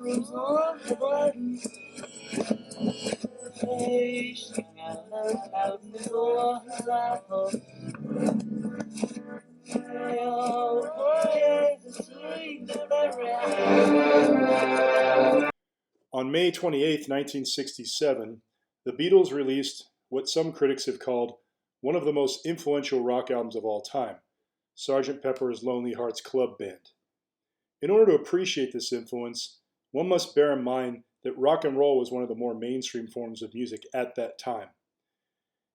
On May 28, 1967, the Beatles released what some critics have called one of the most influential rock albums of all time, Sgt. Pepper's Lonely Hearts Club Band. In order to appreciate this influence, one must bear in mind that rock and roll was one of the more mainstream forms of music at that time.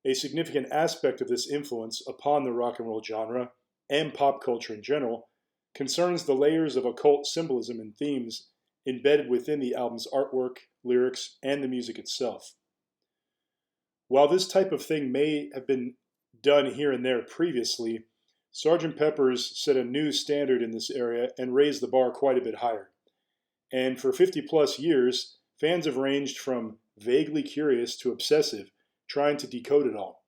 A significant aspect of this influence upon the rock and roll genre, and pop culture in general, concerns the layers of occult symbolism and themes embedded within the album's artwork, lyrics, and the music itself. While this type of thing may have been done here and there previously, Sgt. Pepper's set a new standard in this area and raised the bar quite a bit higher. And for 50 plus years, fans have ranged from vaguely curious to obsessive, trying to decode it all.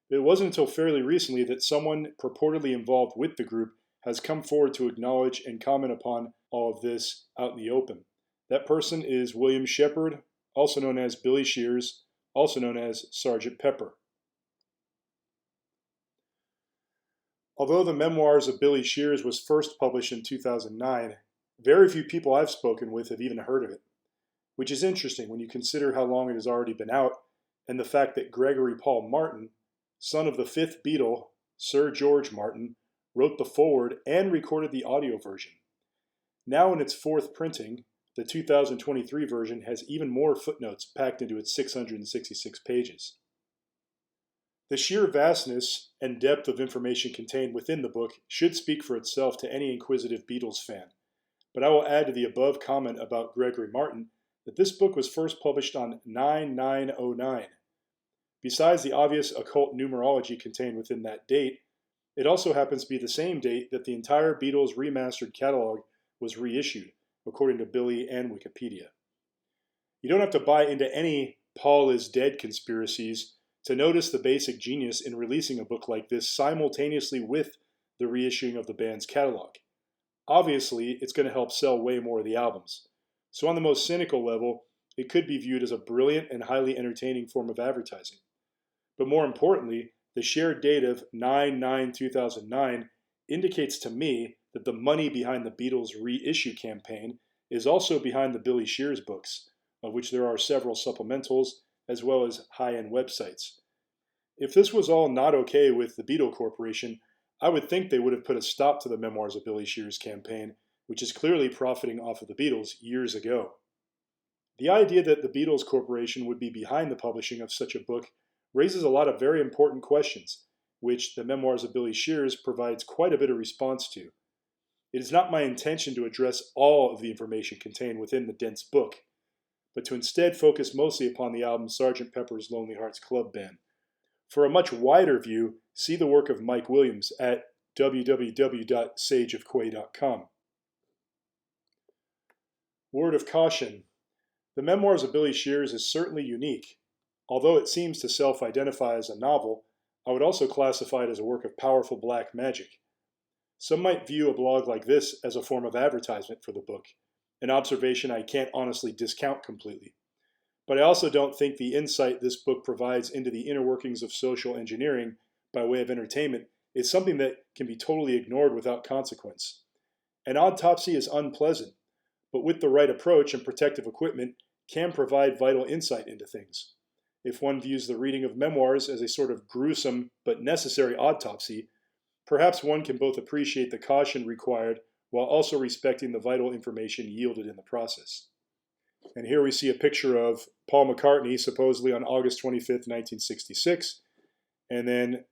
It wasn't until fairly recently that someone purportedly involved with the group has come forward to acknowledge and comment upon all of this out in the open. That person is William Shepherd, also known as Billy Shears, also known as Sgt. Pepper. Although the Memoirs of Billy Shears was first published in 2009, very few people I've spoken with have even heard of it, which is interesting when you consider how long it has already been out and the fact that Gregory Paul Martin, son of the fifth Beatle, Sir George Martin, wrote the foreword and recorded the audio version. Now in its fourth printing, the 2023 version has even more footnotes packed into its 666 pages. The sheer vastness and depth of information contained within the book should speak for itself to any inquisitive Beatles fan, but I will add to the above comment about Gregory Martin that this book was first published on 9/9/09. Besides the obvious occult numerology contained within that date, it also happens to be the same date that the entire Beatles remastered catalog was reissued, according to Billy and Wikipedia. You don't have to buy into any Paul is dead conspiracies to notice the basic genius in releasing a book like this simultaneously with the reissuing of the band's catalog. Obviously, it's going to help sell way more of the albums. So on the most cynical level, it could be viewed as a brilliant and highly entertaining form of advertising. But more importantly, the shared date of 9/9/2009 indicates to me that the money behind the Beatles' reissue campaign is also behind the Billy Shears books, of which there are several supplementals, as well as high-end websites. If this was all not okay with the Beatle Corporation, I would think they would have put a stop to the Memoirs of Billy Shears campaign, which is clearly profiting off of the Beatles years ago. The idea that the Beatles Corporation would be behind the publishing of such a book raises a lot of very important questions, which the Memoirs of Billy Shears provides quite a bit of response to. It is not my intention to address all of the information contained within the dense book, but to instead focus mostly upon the album Sgt. Pepper's Lonely Hearts Club Band. For a much wider view, see the work of Mike Williams at www.sageofquay.com. Word of caution. The Memoirs of Billy Shears is certainly unique. Although it seems to self-identify as a novel, I would also classify it as a work of powerful black magic. Some might view a blog like this as a form of advertisement for the book, an observation I can't honestly discount completely. But I also don't think the insight this book provides into the inner workings of social engineering by way of entertainment is something that can be totally ignored without consequence. An autopsy is unpleasant, but with the right approach and protective equipment can provide vital insight into things. If one views the reading of memoirs as a sort of gruesome but necessary autopsy, perhaps one can both appreciate the caution required while also respecting the vital information yielded in the process. And here we see a picture of Paul McCartney, supposedly on August 25th, 1966. And then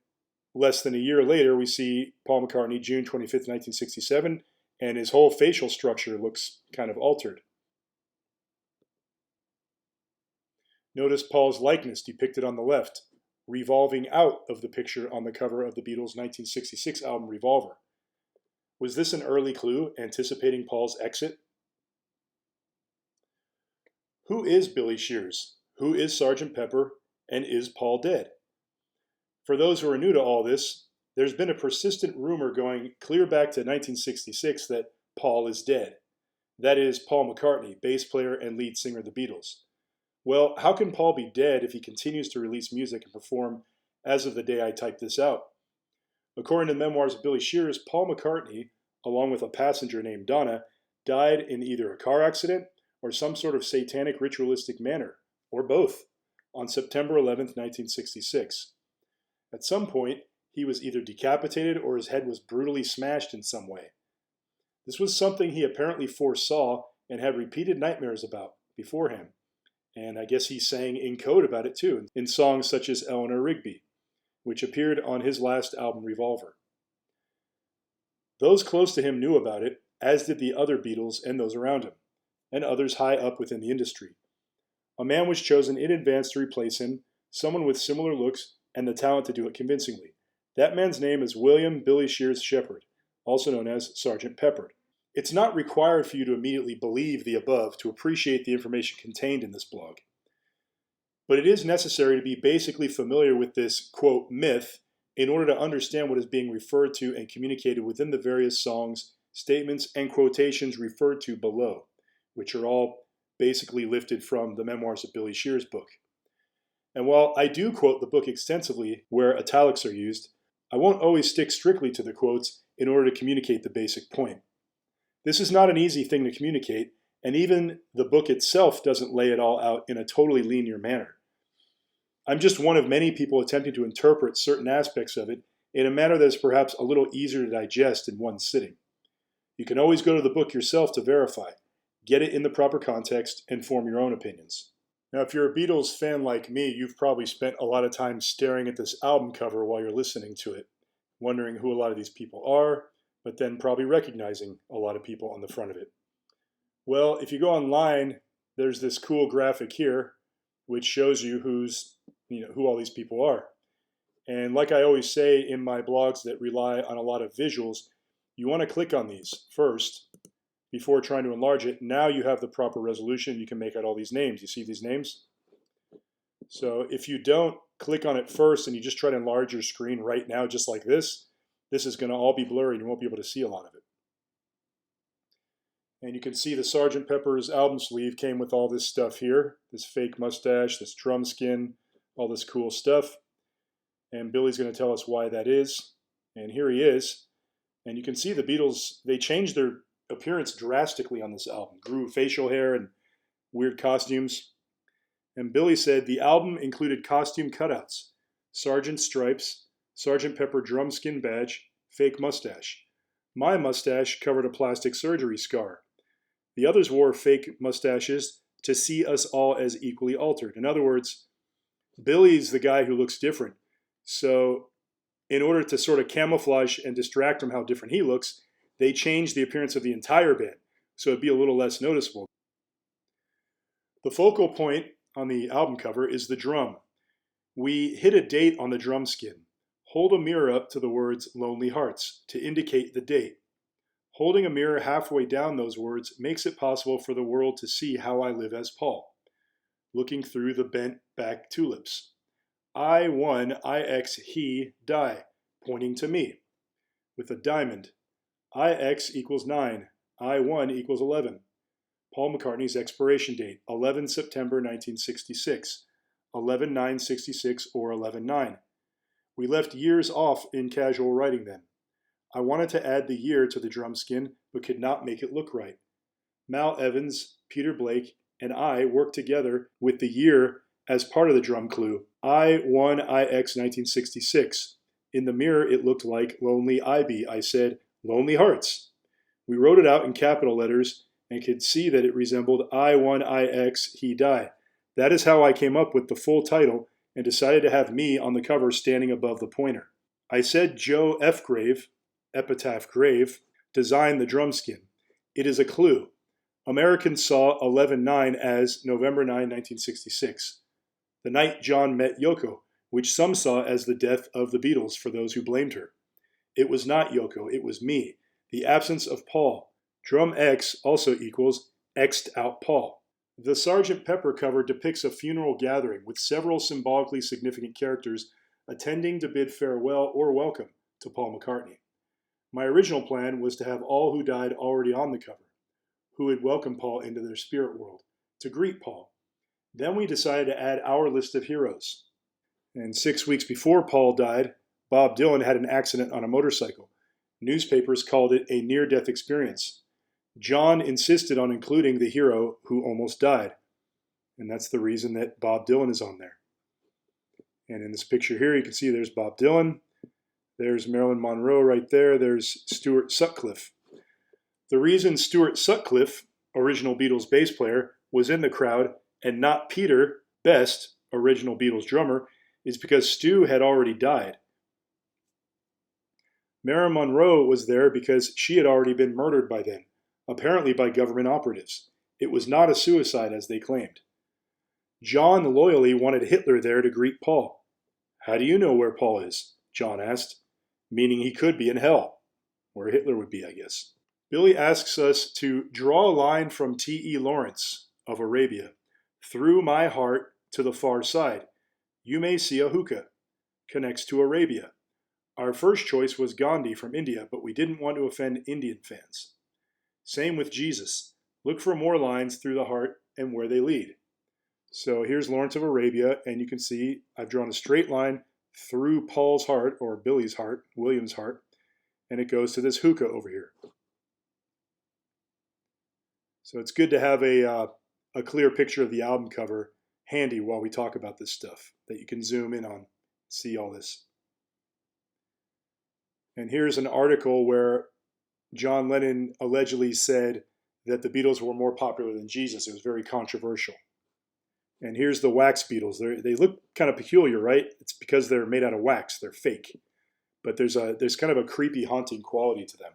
less than a year later, we see Paul McCartney, June 25th, 1967, and his whole facial structure looks kind of altered. Notice Paul's likeness depicted on the left, revolving out of the picture on the cover of the Beatles' 1966 album Revolver. Was this an early clue anticipating Paul's exit? Who is Billy Shears? Who is Sgt. Pepper? And is Paul dead? For those who are new to all this, there's been a persistent rumor going clear back to 1966 that Paul is dead. That is, Paul McCartney, bass player and lead singer of the Beatles. Well, how can Paul be dead if he continues to release music and perform as of the day I typed this out? According to the Memoirs of Billy Shears, Paul McCartney, along with a passenger named Donna, died in either a car accident or some sort of satanic ritualistic manner, or both, on September 11, 1966. At some point, he was either decapitated or his head was brutally smashed in some way. This was something he apparently foresaw and had repeated nightmares about beforehand. And I guess he sang in code about it too, in songs such as Eleanor Rigby, which appeared on his last album, Revolver. Those close to him knew about it, as did the other Beatles and those around him, and others high up within the industry. A man was chosen in advance to replace him, someone with similar looks and the talent to do it convincingly. That man's name is William Billy Shears Shepard, also known as Sgt Pepper. It's not required for you to immediately believe the above to appreciate the information contained in this blog. But it is necessary to be basically familiar with this, quote, myth in order to understand what is being referred to and communicated within the various songs, statements, and quotations referred to below, which are all basically lifted from the Memoirs of Billy Shears book. And while I do quote the book extensively where italics are used, I won't always stick strictly to the quotes in order to communicate the basic point. This is not an easy thing to communicate, and even the book itself doesn't lay it all out in a totally linear manner. I'm just one of many people attempting to interpret certain aspects of it in a manner that is perhaps a little easier to digest in one sitting. You can always go to the book yourself to verify, get it in the proper context, and form your own opinions. Now, if you're a Beatles fan like me, you've probably spent a lot of time staring at this album cover while you're listening to it, wondering who a lot of these people are, but then probably recognizing a lot of people on the front of it. Well, if you go online, there's this cool graphic here, which shows you who all these people are. And like I always say in my blogs that rely on a lot of visuals, you want to click on these first before trying to enlarge it. Now you have the proper resolution. You can make out all these names. You see these names? So if you don't click on it first and you just try to enlarge your screen right now just like this is going to all be blurry and you won't be able to see a lot of it. And you can see the Sgt. Pepper's album sleeve came with all this stuff here, this fake mustache, this drum skin, all this cool stuff. And Billy's going to tell us why that is. And here he is. And you can see the Beatles, they changed their appearance drastically on this album, grew facial hair and weird costumes. And Billy said the album included costume cutouts, sergeant stripes, Sgt. Pepper drum skin badge, fake mustache. My mustache covered a plastic surgery scar. The others wore fake mustaches to see us all as equally altered. In other words, Billy's the guy who looks different. So in order to sort of camouflage and distract from how different he looks, they changed the appearance of the entire band, so it'd be a little less noticeable. The focal point on the album cover is the drum. We hit a date on the drum skin. Hold a mirror up to the words Lonely Hearts to indicate the date. Holding a mirror halfway down those words makes it possible for the world to see how I live as Paul. Looking through the bent back tulips. I won, IX, he, die, pointing to me. With a diamond. IX equals 9, I1 equals 11. Paul McCartney's expiration date, 11 September 1966, 11/9/66 or 11/9. We left years off in casual writing then. I wanted to add the year to the drum skin, but could not make it look right. Mal Evans, Peter Blake, and I worked together with the year as part of the drum clue. I1 IX 1966. In the mirror, it looked like Lonely IB. I said, Lonely Hearts. We wrote it out in capital letters and could see that it resembled I1 IX he die. That is how I came up with the full title and decided to have me on the cover standing above the pointer. I said Joe F. Grave, Epitaph Grave, designed the drum skin. It is a clue. Americans saw 11/9 as November 9, 1966, the night John met Yoko, which some saw as the death of the Beatles for those who blamed her. It was not Yoko, it was me, the absence of Paul. Drum X also equals X'd out Paul. The Sgt. Pepper cover depicts a funeral gathering with several symbolically significant characters attending to bid farewell or welcome to Paul McCartney. My original plan was to have all who died already on the cover. who would welcome Paul into their spirit world, to greet Paul. Then we decided to add our list of heroes. And 6 weeks before Paul died, Bob Dylan had an accident on a motorcycle. Newspapers called it a near-death experience. John insisted on including the hero who almost died. And that's the reason that Bob Dylan is on there. And in this picture here, you can see there's Bob Dylan. There's Marilyn Monroe right there. There's Stuart Sutcliffe. The reason Stuart Sutcliffe, original Beatles bass player, was in the crowd and not Peter Best, original Beatles drummer, is because Stu had already died. Marilyn Monroe was there because she had already been murdered by then, apparently by government operatives. It was not a suicide as they claimed. John loyally wanted Hitler there to greet Paul. How do you know where Paul is? John asked, meaning he could be in hell, where Hitler would be, I guess. Billy asks us to draw a line from T.E. Lawrence of Arabia. Through my heart to the far side, you may see a hookah. Connects to Arabia. Our first choice was Gandhi from India, but we didn't want to offend Indian fans. Same with Jesus. Look for more lines through the heart and where they lead. So here's Lawrence of Arabia, and you can see I've drawn a straight line through Paul's heart, or Billy's heart, William's heart, and it goes to this hookah over here. So it's good to have a clear picture of the album cover handy while we talk about this stuff, that you can zoom in on, see all this. And here's an article where John Lennon allegedly said that the Beatles were more popular than Jesus. It was very controversial. And here's the wax Beatles. They look kind of peculiar, right? It's because they're made out of wax. They're fake. But there's kind of a creepy, haunting quality to them.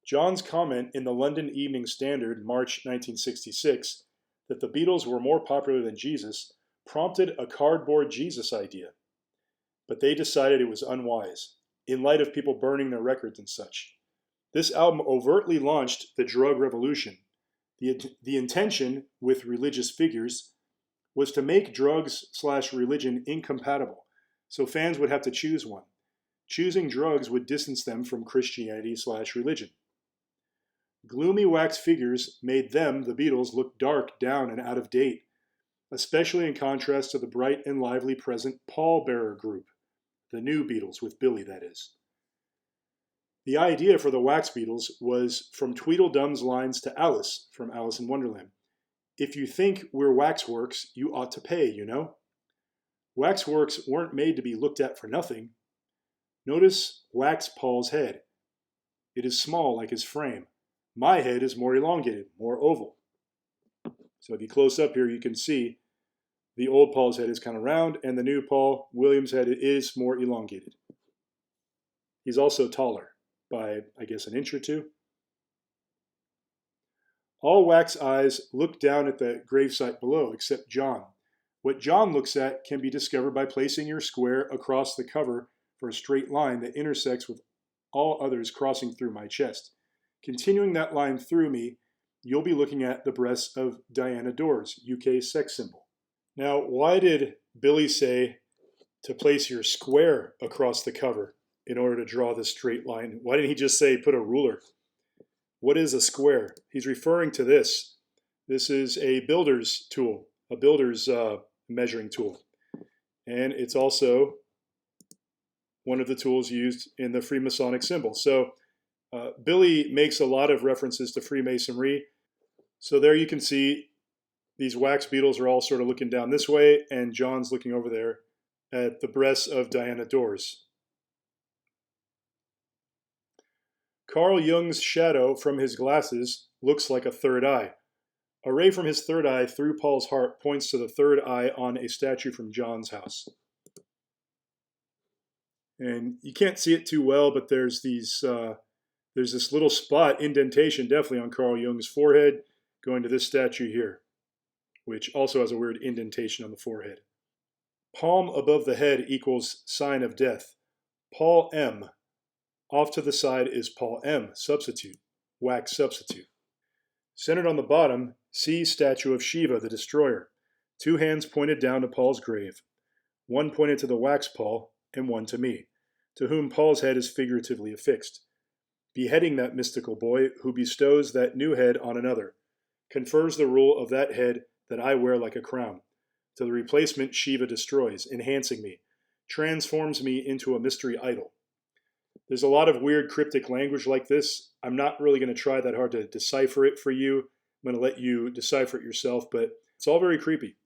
John's comment in the London Evening Standard, March 1966, that the Beatles were more popular than Jesus prompted a cardboard Jesus idea. But they decided it was unwise, in light of people burning their records and such. This album overtly launched the drug revolution. The intention with religious figures was to make drugs/religion incompatible, so fans would have to choose one. Choosing drugs would distance them from Christianity/religion. Gloomy wax figures made them, the Beatles, look dark, down, and out of date, especially in contrast to the bright and lively present pallbearer group, the new Beatles, with Billy, that is. The idea for the Wax Beatles was from Tweedledum's lines to Alice from Alice in Wonderland. If you think we're waxworks, you ought to pay, you know. Waxworks weren't made to be looked at for nothing. Notice Wax Paul's head. It is small like his frame. My head is more elongated, more oval. So if you close up here, you can see the old Paul's head is kind of round, and the new Paul, William's head, is more elongated. He's also taller by, I guess, an inch or two. All Wax eyes look down at the gravesite below, except John. What John looks at can be discovered by placing your square across the cover for a straight line that intersects with all others crossing through my chest. Continuing that line through me, you'll be looking at the breasts of Diana Dors, UK sex symbol. Now, why did Billy say to place your square across the cover in order to draw this straight line? Why didn't he just say put a ruler? What is a square? He's referring to this. This is a builder's tool, a builder's measuring tool. And it's also one of the tools used in the Freemasonic symbol. So Billy makes a lot of references to Freemasonry. So there you can see these Wax Beatles are all sort of looking down this way, and John's looking over there at the breasts of Diana Dors. Carl Jung's shadow from his glasses looks like a third eye. A ray from his third eye through Paul's heart points to the third eye on a statue from John's house. And you can't see it too well, but there's this little spot, indentation definitely on Carl Jung's forehead, going to this statue here, which also has a weird indentation on the forehead. Palm above the head equals sign of death. Paul M. Off to the side is Paul M, substitute, wax substitute. Centered on the bottom, see statue of Shiva, the destroyer. Two hands pointed down to Paul's grave. One pointed to the wax Paul, and one to me, to whom Paul's head is figuratively affixed. beheading that mystical boy who bestows that new head on another, confers the rule of that head that I wear like a crown. To the replacement Shiva destroys, enhancing me, transforms me into a mystery idol. There's a lot of weird cryptic language like this. I'm not really going to try that hard to decipher it for you. I'm going to let you decipher it yourself, but it's all very creepy.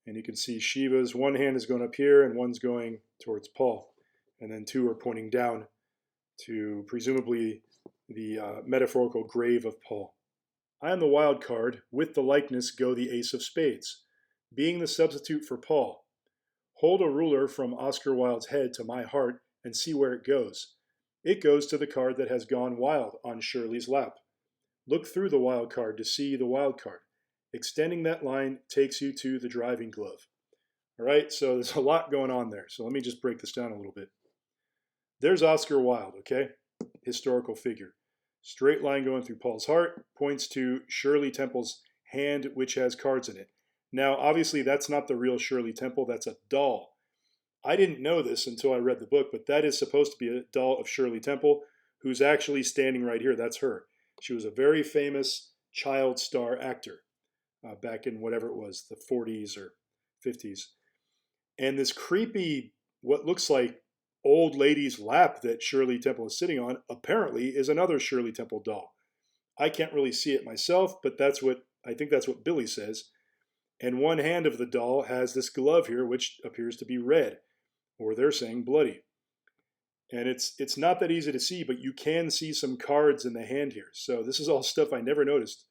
And you can see Shiva's one hand is going up here and one's going towards Paul. And then two are pointing down to presumably the metaphorical grave of Paul. I am the wild card. With the likeness go the ace of spades, being the substitute for Paul. Hold a ruler from Oscar Wilde's head to my heart and see where it goes. It goes to the card that has gone wild on Shirley's lap. Look through the wild card to see the wild card. Extending that line takes you to the driving glove. All right, so there's a lot going on there. So let me just break this down a little bit. There's Oscar Wilde, okay? Historical figure. Straight line going through Paul's heart points to Shirley Temple's hand, which has cards in it. Now, obviously, that's not the real Shirley Temple. That's a doll. I didn't know this until I read the book, but that is supposed to be a doll of Shirley Temple, who's actually standing right here. That's her. She was a very famous child star actor back in whatever it was, the 40s or 50s. And this creepy, what looks like old lady's lap that Shirley Temple is sitting on apparently is another Shirley Temple doll. I can't really see it myself, but I think that's what Billy says. And one hand of the doll has this glove here, which appears to be red, or they're saying bloody. And it's not that easy to see, but you can see some cards in the hand here. So this is all stuff I never noticed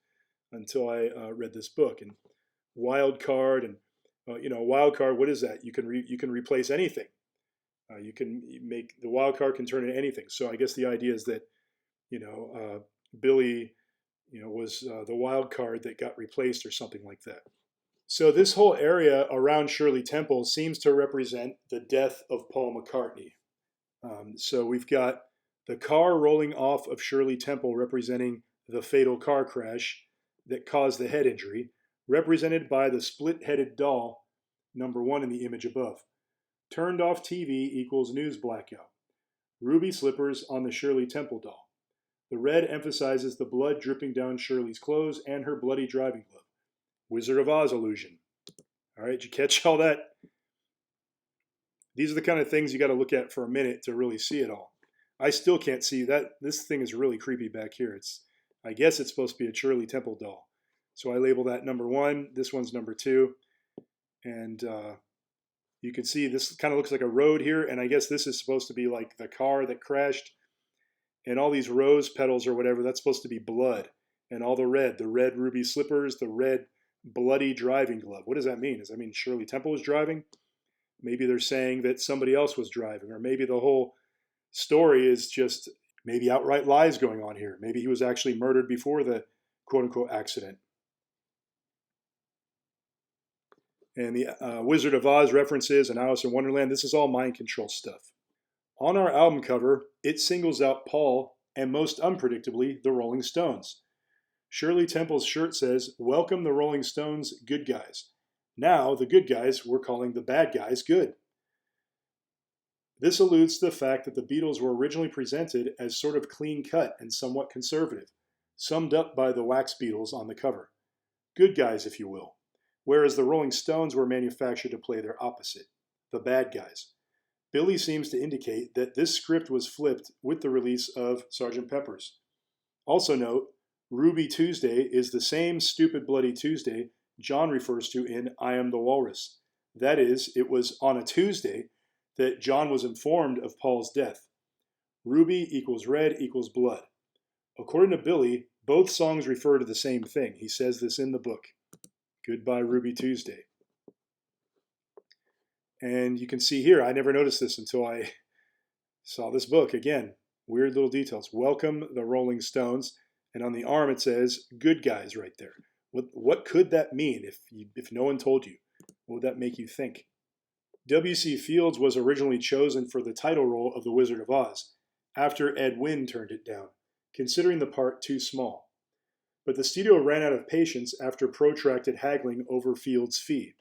until I read this book. And wild card, and wild card, what is that? You can replace anything. You can make the wild card can turn into anything. So I guess the idea is that Billy was the wild card that got replaced or something like that. So this whole area around Shirley Temple seems to represent the death of Paul McCartney. So we've got the car rolling off of Shirley Temple representing the fatal car crash that caused the head injury, represented by the split-headed doll, number 1 in the image above. Turned off TV equals news blackout. Ruby slippers on the Shirley Temple doll. The red emphasizes the blood dripping down Shirley's clothes and her bloody driving glove. Wizard of Oz illusion. All right, did you catch all that? These are the kind of things you got to look at for a minute to really see it all. I still can't see that. This thing is really creepy back here. I guess it's supposed to be a Shirley Temple doll. So I label that number 1. This one's number 2. And you can see this kind of looks like a road here. And I guess this is supposed to be like the car that crashed. And all these rose petals or whatever, that's supposed to be blood. And all the red ruby slippers, the red bloody driving glove. What does that mean? Does that mean Shirley Temple was driving? Maybe they're saying that somebody else was driving, or maybe the whole story is just maybe outright lies going on here. Maybe he was actually murdered before the quote-unquote accident. And the Wizard of Oz references and Alice in Wonderland, this is all mind control stuff. On our album cover, it singles out Paul and most unpredictably, the Rolling Stones. Shirley Temple's shirt says, "Welcome the Rolling Stones, good guys." Now, the good guys we're calling the bad guys good. This alludes to the fact that the Beatles were originally presented as sort of clean-cut and somewhat conservative, summed up by the Wax Beatles on the cover. Good guys, if you will. Whereas the Rolling Stones were manufactured to play their opposite, the bad guys. Billy seems to indicate that this script was flipped with the release of Sgt. Pepper's. Also note, Ruby Tuesday is the same stupid bloody Tuesday John refers to in I Am the Walrus. That is, it was on a Tuesday that John was informed of Paul's death. Ruby equals red equals blood. According to Billy, both songs refer to the same thing. He says this in the book. Goodbye, Ruby Tuesday. And you can see here, I never noticed this until I saw this book. Again, weird little details. Welcome the Rolling Stones. And on the arm it says, good guys right there. What could that mean if no one told you? What would that make you think? W.C. Fields was originally chosen for the title role of The Wizard of Oz, after Ed Wynn turned it down, considering the part too small. But the studio ran out of patience after protracted haggling over Fields' fee.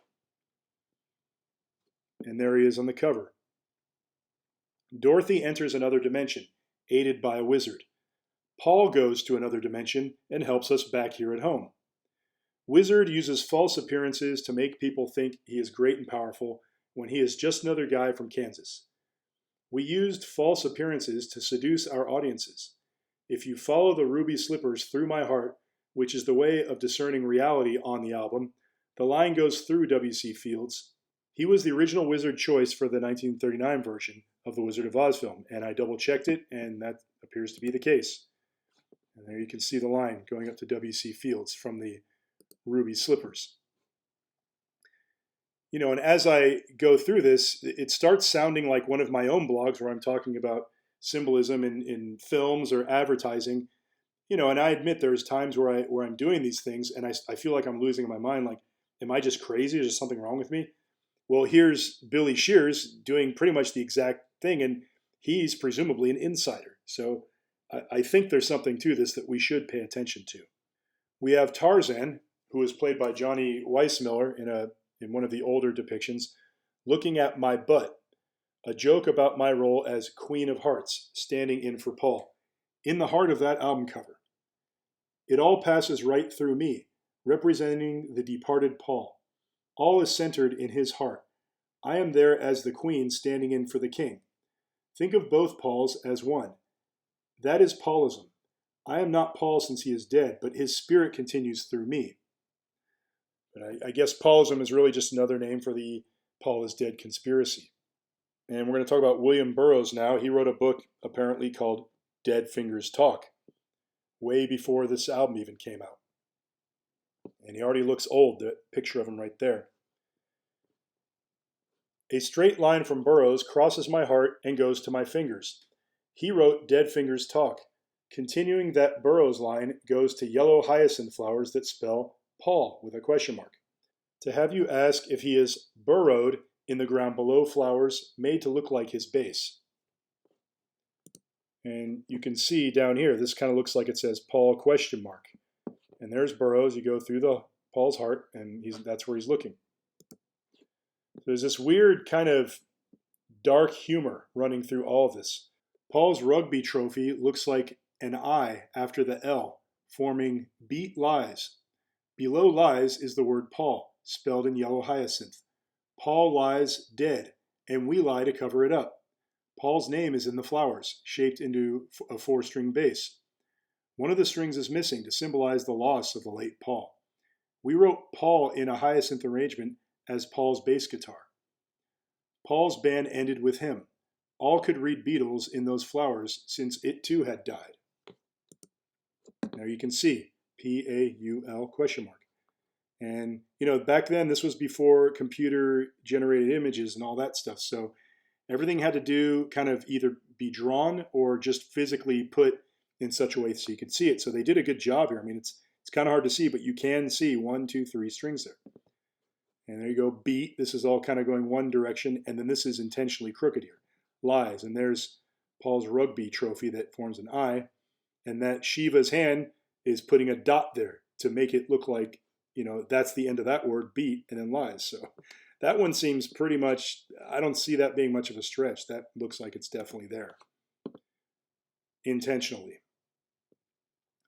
And there he is on the cover. Dorothy enters another dimension, aided by a wizard. Paul goes to another dimension and helps us back here at home. Wizard uses false appearances to make people think he is great and powerful when he is just another guy from Kansas. We used false appearances to seduce our audiences. If you follow the ruby slippers through my heart, which is the way of discerning reality on the album, the line goes through W.C. Fields. He was the original wizard choice for the 1939 version of the Wizard of Oz film, and I double-checked it, and that appears to be the case. And there you can see the line going up to W.C. Fields from the ruby slippers. And as I go through this, it starts sounding like one of my own blogs where I'm talking about symbolism in films or advertising. And I admit there's times where I'm doing these things and I feel like I'm losing my mind. Like, am I just crazy? Is there something wrong with me? Well, here's Billy Shears doing pretty much the exact thing, and he's presumably an insider. So I think there's something to this that we should pay attention to. We have Tarzan, who is played by Johnny Weissmuller in one of the older depictions, looking at my butt, a joke about my role as Queen of Hearts, standing in for Paul, in the heart of that album cover. It all passes right through me, representing the departed Paul. All is centered in his heart. I am there as the queen standing in for the king. Think of both Pauls as one. That is Paulism. I am not Paul since he is dead, but his spirit continues through me. But I guess Paulism is really just another name for the Paul is dead conspiracy. And we're going to talk about William Burroughs now. He wrote a book apparently called Dead Fingers Talk, way before this album even came out. And he already looks old, the picture of him right there. A straight line from Burroughs crosses my heart and goes to my fingers. He wrote Dead Fingers Talk. Continuing that Burroughs line goes to yellow hyacinth flowers that spell Paul with a question mark. To have you ask if he is burrowed in the ground below flowers made to look like his base. And you can see down here, this kind of looks like it says Paul question mark. And there's Burroughs. You go through Paul's heart, and that's where he's looking. There's this weird kind of dark humor running through all of this. Paul's rugby trophy looks like an I after the L, forming beat lies. Below lies is the word Paul, spelled in yellow hyacinth. Paul lies dead, and we lie to cover it up. Paul's name is in the flowers, shaped into a 4-string bass. One of the strings is missing to symbolize the loss of the late Paul. We wrote Paul in a hyacinth arrangement as Paul's bass guitar. Paul's band ended with him. All could read Beatles in those flowers since it too had died. Now you can see P-A-U-L question mark. And, back then this was before computer generated images and all that stuff. So everything had to do kind of either be drawn or just physically put in such a way so you could see it. So they did a good job here. I mean, it's kind of hard to see, but you can see 1, 2, 3 strings there. And there you go, beat. This is all kind of going one direction, and then this is intentionally crooked here. Lies. And there's Paul's rugby trophy that forms an I, and that Shiva's hand is putting a dot there to make it look like, that's the end of that word, beat, and then lies. So that one seems pretty much, I don't see that being much of a stretch. That looks like it's definitely there. Intentionally.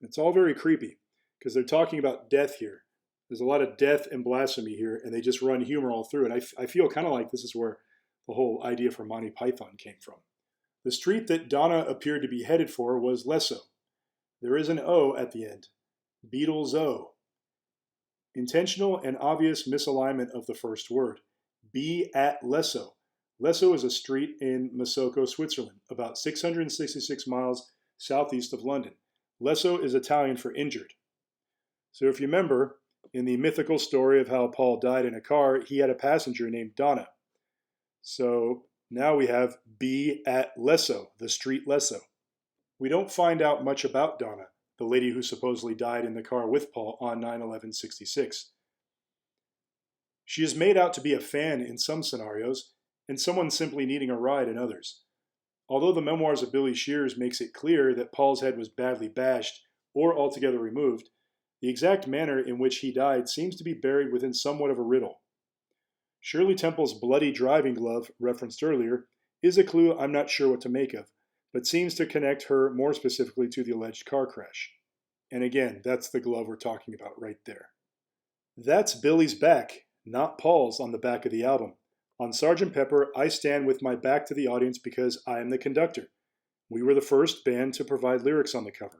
It's all very creepy because they're talking about death here. There's a lot of death and blasphemy here, and they just run humor all through it. I feel kind of like this is where the whole idea for Monty Python came from. The street that Donna appeared to be headed for was Lesso. There is an O at the end. Beatles O. Intentional and obvious misalignment of the first word. Be at Lesso. Lesso is a street in Mesocco, Switzerland, about 666 miles southeast of London. Lesso is Italian for injured. So if you remember, in the mythical story of how Paul died in a car, he had a passenger named Donna. So now we have be at Lesso, the street Lesso. We don't find out much about Donna, the lady who supposedly died in the car with Paul on 9/11/66. She is made out to be a fan in some scenarios, and someone simply needing a ride in others. Although the Memoirs of Billy Shears makes it clear that Paul's head was badly bashed or altogether removed, the exact manner in which he died seems to be buried within somewhat of a riddle. Shirley Temple's bloody driving glove, referenced earlier, is a clue I'm not sure what to make of, but seems to connect her more specifically to the alleged car crash. And again, that's the glove we're talking about right there. That's Billy's back, not Paul's, on the back of the album. On Sgt. Pepper, I stand with my back to the audience because I am the conductor. We were the first band to provide lyrics on the cover.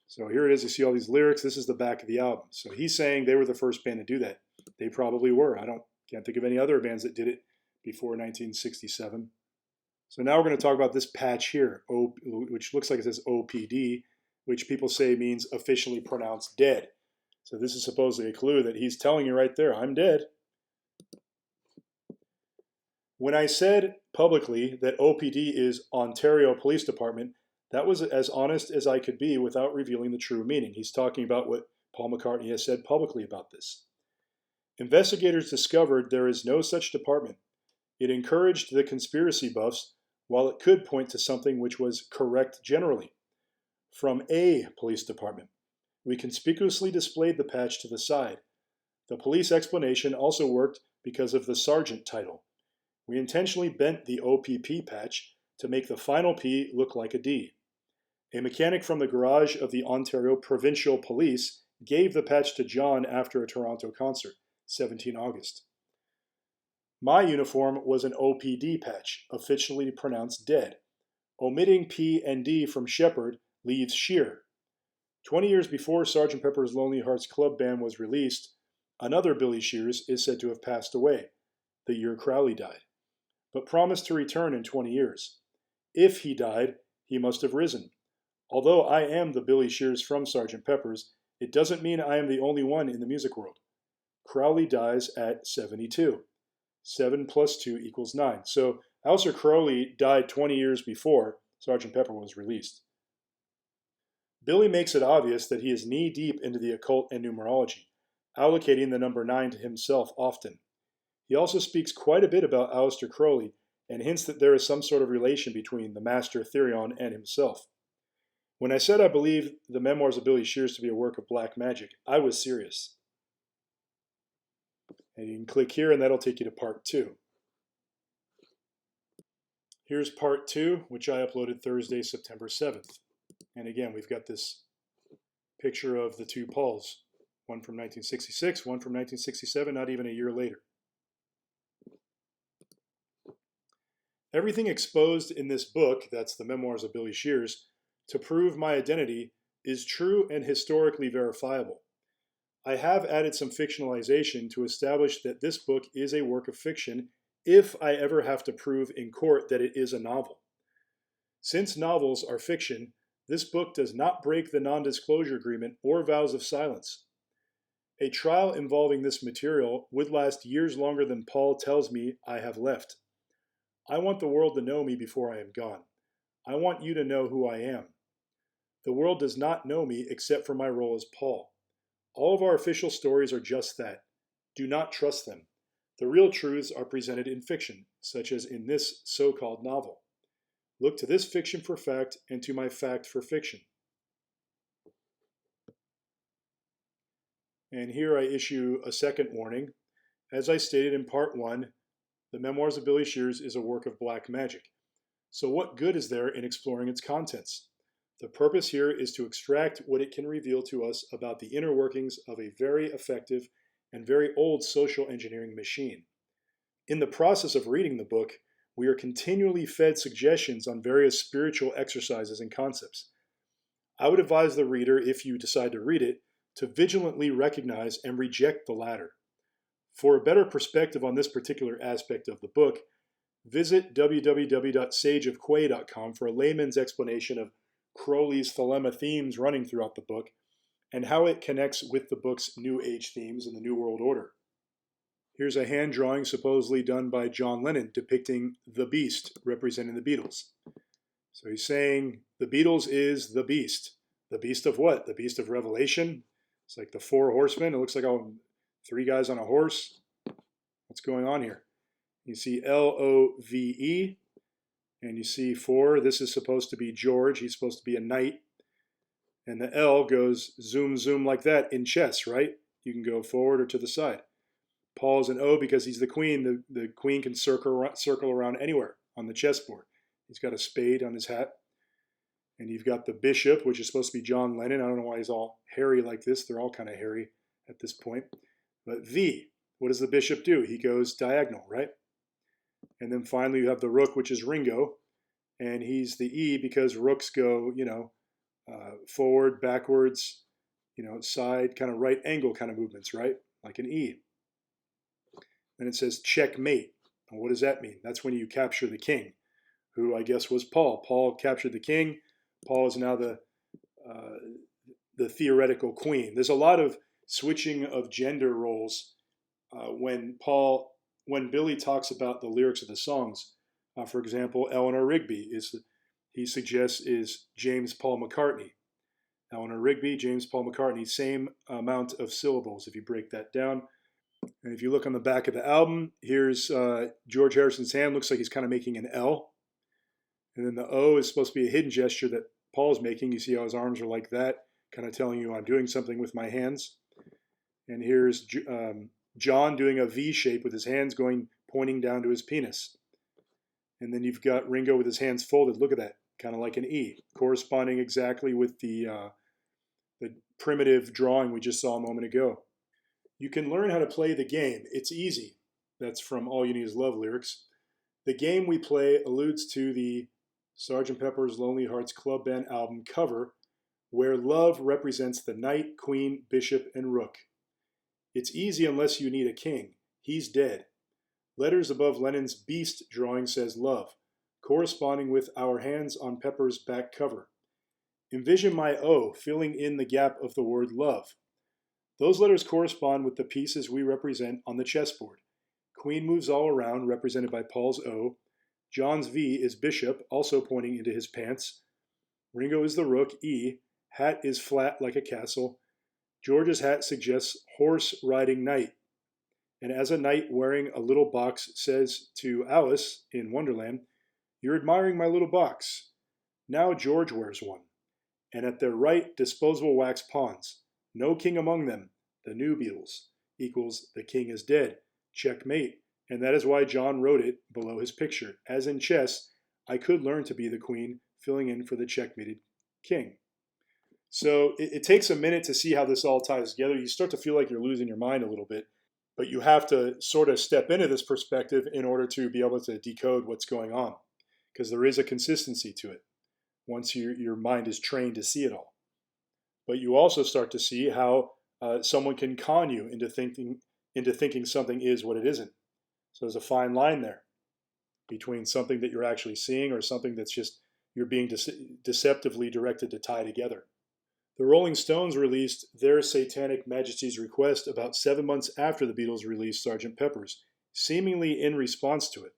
So here it is. You see all these lyrics. This is the back of the album. So he's saying they were the first band to do that. They probably were. Can't think of any other bands that did it before 1967. So now we're going to talk about this patch here, which looks like it says OPD, which people say means officially pronounced dead. So this is supposedly a clue that he's telling you right there, I'm dead. When I said publicly that OPD is Ontario Police Department, that was as honest as I could be without revealing the true meaning. He's talking about what Paul McCartney has said publicly about this. Investigators discovered there is no such department. It encouraged the conspiracy buffs, while it could point to something which was correct generally. From a police department. We conspicuously displayed the patch to the side. The police explanation also worked because of the sergeant title. We intentionally bent the OPP patch to make the final P look like a D. A mechanic from the garage of the Ontario Provincial Police gave the patch to John after a Toronto concert, 17 August. My uniform was an OPD patch, officially pronounced dead. Omitting P and D from Shepherd leaves Shear. 20 years before Sgt. Pepper's Lonely Hearts Club Band was released, another Billy Shears is said to have passed away, the year Crowley died, but promised to return in 20 years. If he died, he must have risen. Although I am the Billy Shears from Sgt. Pepper's, it doesn't mean I am the only one in the music world. Crowley dies at 72. 7 plus 2 equals 9. So Aleister Crowley died 20 years before Sgt. Pepper was released. Billy makes it obvious that he is knee-deep into the occult and numerology, allocating the number 9 to himself often. He also speaks quite a bit about Aleister Crowley and hints that there is some sort of relation between the Master Therion and himself. When I said I believe the Memoirs of Billy Shears to be a work of black magic, I was serious. And you can click here and that'll take you to part 2. Here's part 2, which I uploaded Thursday, September 7th. And again, we've got this picture of the two Pauls, one from 1966, one from 1967, not even a year later. Everything exposed in this book, that's the Memoirs of Billy Shears, to prove my identity is true and historically verifiable. I have added some fictionalization to establish that this book is a work of fiction if I ever have to prove in court that it is a novel. Since novels are fiction, this book does not break the non-disclosure agreement or vows of silence. A trial involving this material would last years longer than Paul tells me I have left. I want the world to know me before I am gone. I want you to know who I am. The world does not know me except for my role as Paul. All of our official stories are just that. Do not trust them. The real truths are presented in fiction, such as in this so-called novel. Look to this fiction for fact and to my fact for fiction. And here I issue a second warning. As I stated in part 1, the Memoirs of Billy Shears is a work of black magic. So what good is there in exploring its contents? The purpose here is to extract what it can reveal to us about the inner workings of a very effective and very old social engineering machine. In the process of reading the book, we are continually fed suggestions on various spiritual exercises and concepts. I would advise the reader, if you decide to read it, to vigilantly recognize and reject the latter. For a better perspective on this particular aspect of the book, visit www.sageofquay.com for a layman's explanation of Crowley's thelema themes running throughout the book and how it connects with the book's New Age themes in the New World Order. Here's a hand drawing supposedly done by John Lennon depicting the Beast representing the Beatles. So he's saying the Beatles is the Beast. The Beast of what? The Beast of Revelation? It's like the 4 horsemen. It looks like 3 guys on a horse. What's going on here? You see Love, and you see 4. This is supposed to be George. He's supposed to be a knight. And the L goes zoom, zoom like that in chess, right? You can go forward or to the side. Paul's an O because he's the queen. The queen can circle around anywhere on the chessboard. He's got a spade on his hat. And you've got the bishop, which is supposed to be John Lennon. I don't know why he's all hairy like this. They're all kind of hairy at this point. But V, what does the bishop do? He goes diagonal, right? And then finally you have the rook, which is Ringo. And he's the E because rooks go, forward, backwards, side, kind of right angle kind of movements, right? Like an E. And it says checkmate. And what does that mean? That's when you capture the king, who I guess was Paul. Paul captured the king. Paul is now the theoretical queen. There's a lot of switching of gender roles when Billy talks about the lyrics of the songs. For example, Eleanor Rigby he suggests is James Paul McCartney. Eleanor Rigby, James Paul McCartney, same amount of syllables if you break that down. And if you look on the back of the album, here's George Harrison's hand. Looks like he's kind of making an L. And then the O is supposed to be a hidden gesture that Paul's making. You see how his arms are like that, kind of telling you I'm doing something with my hands. And here's John doing a V shape with his hands pointing down to his penis. And then you've got Ringo with his hands folded. Look at that, kind of like an E, corresponding exactly with the primitive drawing we just saw a moment ago. You can learn how to play the game. It's easy. That's from All You Need Is Love lyrics. The game we play alludes to the Sgt. Pepper's Lonely Hearts Club Band album cover, where love represents the knight, queen, bishop, and rook. It's easy unless you need a king. He's dead. Letters above Lennon's beast drawing says love, corresponding with our hands on Pepper's back cover. Envision my O filling in the gap of the word love. Those letters correspond with the pieces we represent on the chessboard. Queen moves all around, represented by Paul's O. John's V is bishop, also pointing into his pants. Ringo is the rook, E. Hat is flat like a castle. George's hat suggests horse-riding knight. And as a knight wearing a little box says to Alice in Wonderland, "You're admiring my little box." Now George wears one. And at their right, disposable wax pawns. No king among them, the new Beatles, equals the king is dead. Checkmate. And that is why John wrote it below his picture. As in chess, I could learn to be the queen, filling in for the checkmated king. So it takes a minute to see how this all ties together. You start to feel like you're losing your mind a little bit, but you have to sort of step into this perspective in order to be able to decode what's going on, because there is a consistency to it once your mind is trained to see it all. But you also start to see how someone can con you into thinking something is what it isn't. So there's a fine line there between something that you're actually seeing or something that's just you're being deceptively directed to tie together. The Rolling Stones released their Satanic Majesty's Request about 7 months after the Beatles released Sgt. Pepper's, seemingly in response to it.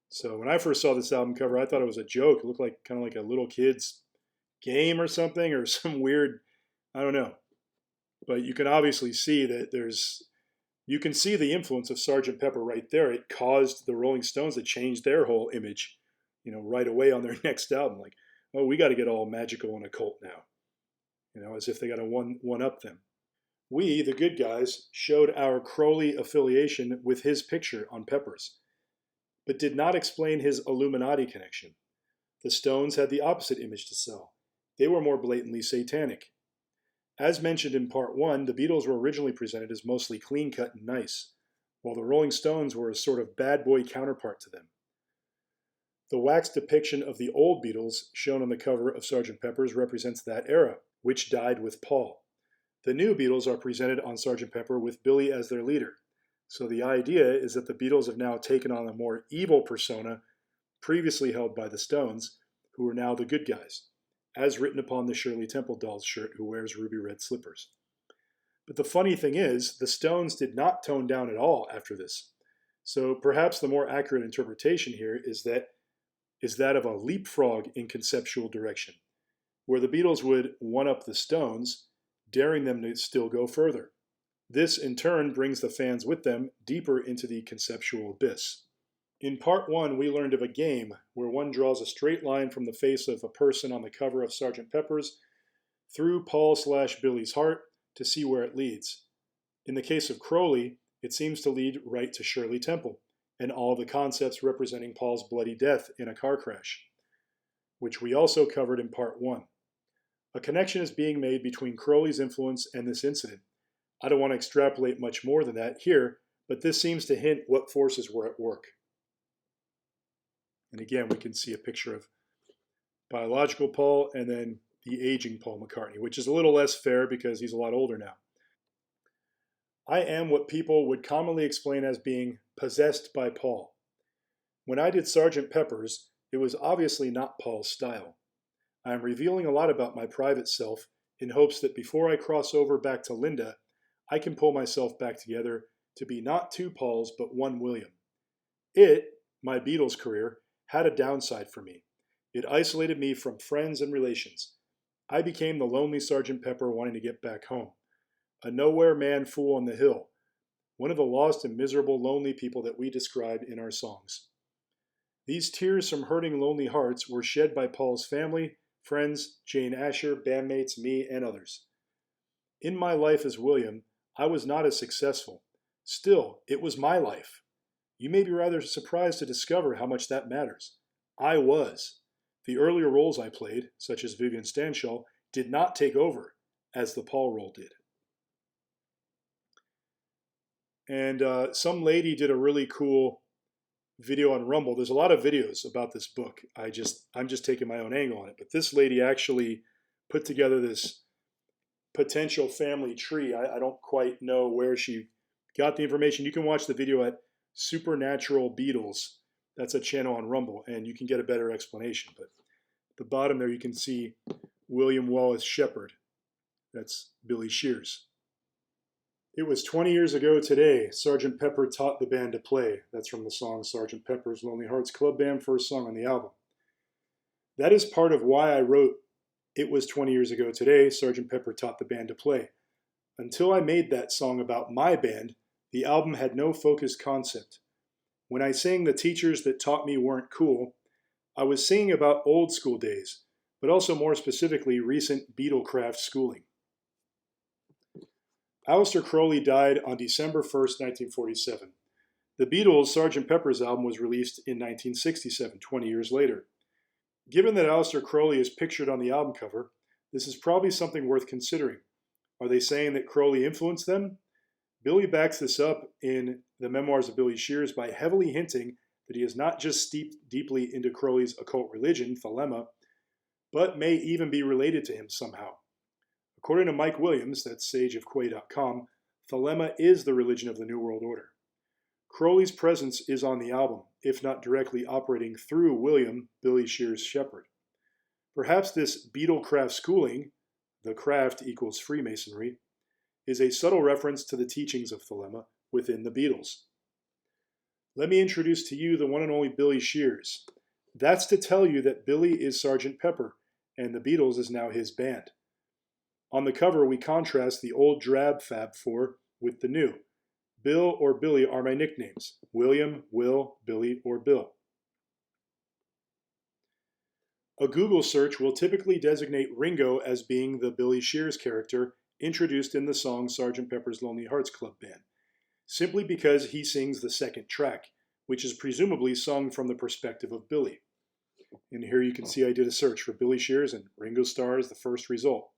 So when I first saw this album cover, I thought it was a joke. It looked like kind of like a little kid's game or something, or some weird, I don't know. But you can obviously see that you can see the influence of Sgt. Pepper right there. It caused the Rolling Stones to change their whole image, right away on their next album. Like, oh, we got to get all magical and occult now, as if they got to one-up them. We, the good guys, showed our Crowley affiliation with his picture on Pepper's, but did not explain his Illuminati connection. The Stones had the opposite image to sell. They were more blatantly satanic. As mentioned in part 1, the Beatles were originally presented as mostly clean-cut and nice, while the Rolling Stones were a sort of bad boy counterpart to them. The wax depiction of the old Beatles, shown on the cover of Sgt. Pepper's, represents that era, which died with Paul. The new Beatles are presented on Sgt. Pepper with Billy as their leader. So the idea is that the Beatles have now taken on a more evil persona previously held by the Stones, who are now the good guys, as written upon the Shirley Temple Doll's shirt who wears ruby red slippers. But the funny thing is, the Stones did not tone down at all after this. So perhaps the more accurate interpretation here is that of a leapfrog in conceptual direction, where the Beatles would one-up the Stones, daring them to still go further. This, in turn, brings the fans with them deeper into the conceptual abyss. In part 1, we learned of a game where one draws a straight line from the face of a person on the cover of Sgt. Pepper's through Paul/Billy's heart to see where it leads. In the case of Crowley, It seems to lead right to Shirley Temple and all the concepts representing Paul's bloody death in a car crash, which we also covered in part 1. A connection is being made between Crowley's influence and this incident. I don't want to extrapolate much more than that here, but this seems to hint what forces were at work. And again, we can see a picture of biological Paul and then the aging Paul McCartney, which is a little less fair because he's a lot older now. I am what people would commonly explain as being possessed by Paul. When I did Sgt. Pepper's, it was obviously not Paul's style. I am revealing a lot about my private self in hopes that before I cross over back to Linda, I can pull myself back together to be not two Pauls, but one William. My Beatles career, had a downside for me. It isolated me from friends and relations. I became the lonely Sgt. Pepper wanting to get back home. A nowhere man fool on the hill. One of the lost and miserable lonely people that we describe in our songs. These tears from hurting lonely hearts were shed by Paul's family, friends, Jane Asher, bandmates, me, and others. In my life as William, I was not as successful. Still, it was my life. You may be rather surprised to discover how much that matters. I was. The earlier roles I played, such as Vivian Stanshall, did not take over, as the Paul role did. And some lady did a really cool video on Rumble. There's a lot of videos about this book. I'm just taking my own angle on it. But this lady actually put together this potential family tree. I don't quite know where she got the information. You can watch the video at Supernatural Beatles. That's a channel on Rumble, and you can get a better explanation. But at the bottom there, you can see William Wallace Shepard. That's Billy Shears. It was 20 years ago today, Sgt. Pepper taught the band to play. That's from the song Sgt. Pepper's Lonely Hearts Club Band, first song on the album. That is part of why I wrote It Was 20 Years Ago Today, Sgt. Pepper Taught the Band to Play. Until I made that song about my band, the album had no focused concept. When I sang The Teachers That Taught Me Weren't Cool, I was singing about old school days, but also more specifically recent Beatlecraft schooling. Aleister Crowley died on December 1st, 1947. The Beatles' Sgt. Pepper's album was released in 1967, 20 years later. Given that Aleister Crowley is pictured on the album cover, this is probably something worth considering. Are they saying that Crowley influenced them? Billy backs this up in the Memoirs of Billy Shears by heavily hinting that he is not just steeped deeply into Crowley's occult religion, Thelema, but may even be related to him somehow. According to Mike Williams, that's sageofquay.com, Thelema is the religion of the New World Order. Crowley's presence is on the album, if not directly operating through William Billy Shears Shepard. Perhaps this Beatlecraft schooling, the craft equals Freemasonry, is a subtle reference to the teachings of Thelema within the Beatles. Let me introduce to you the one and only Billy Shears. That's to tell you that Billy is Sgt. Pepper, and the Beatles is now his band. On the cover, we contrast the old drab Fab Four with the new. Bill or Billy are my nicknames. William, Will, Billy, or Bill. A Google search will typically designate Ringo as being the Billy Shears character introduced in the song Sgt. Pepper's Lonely Hearts Club Band, simply because he sings the second track, which is presumably sung from the perspective of Billy. And here you can see I did a search for Billy Shears, and Ringo Starr is the first result.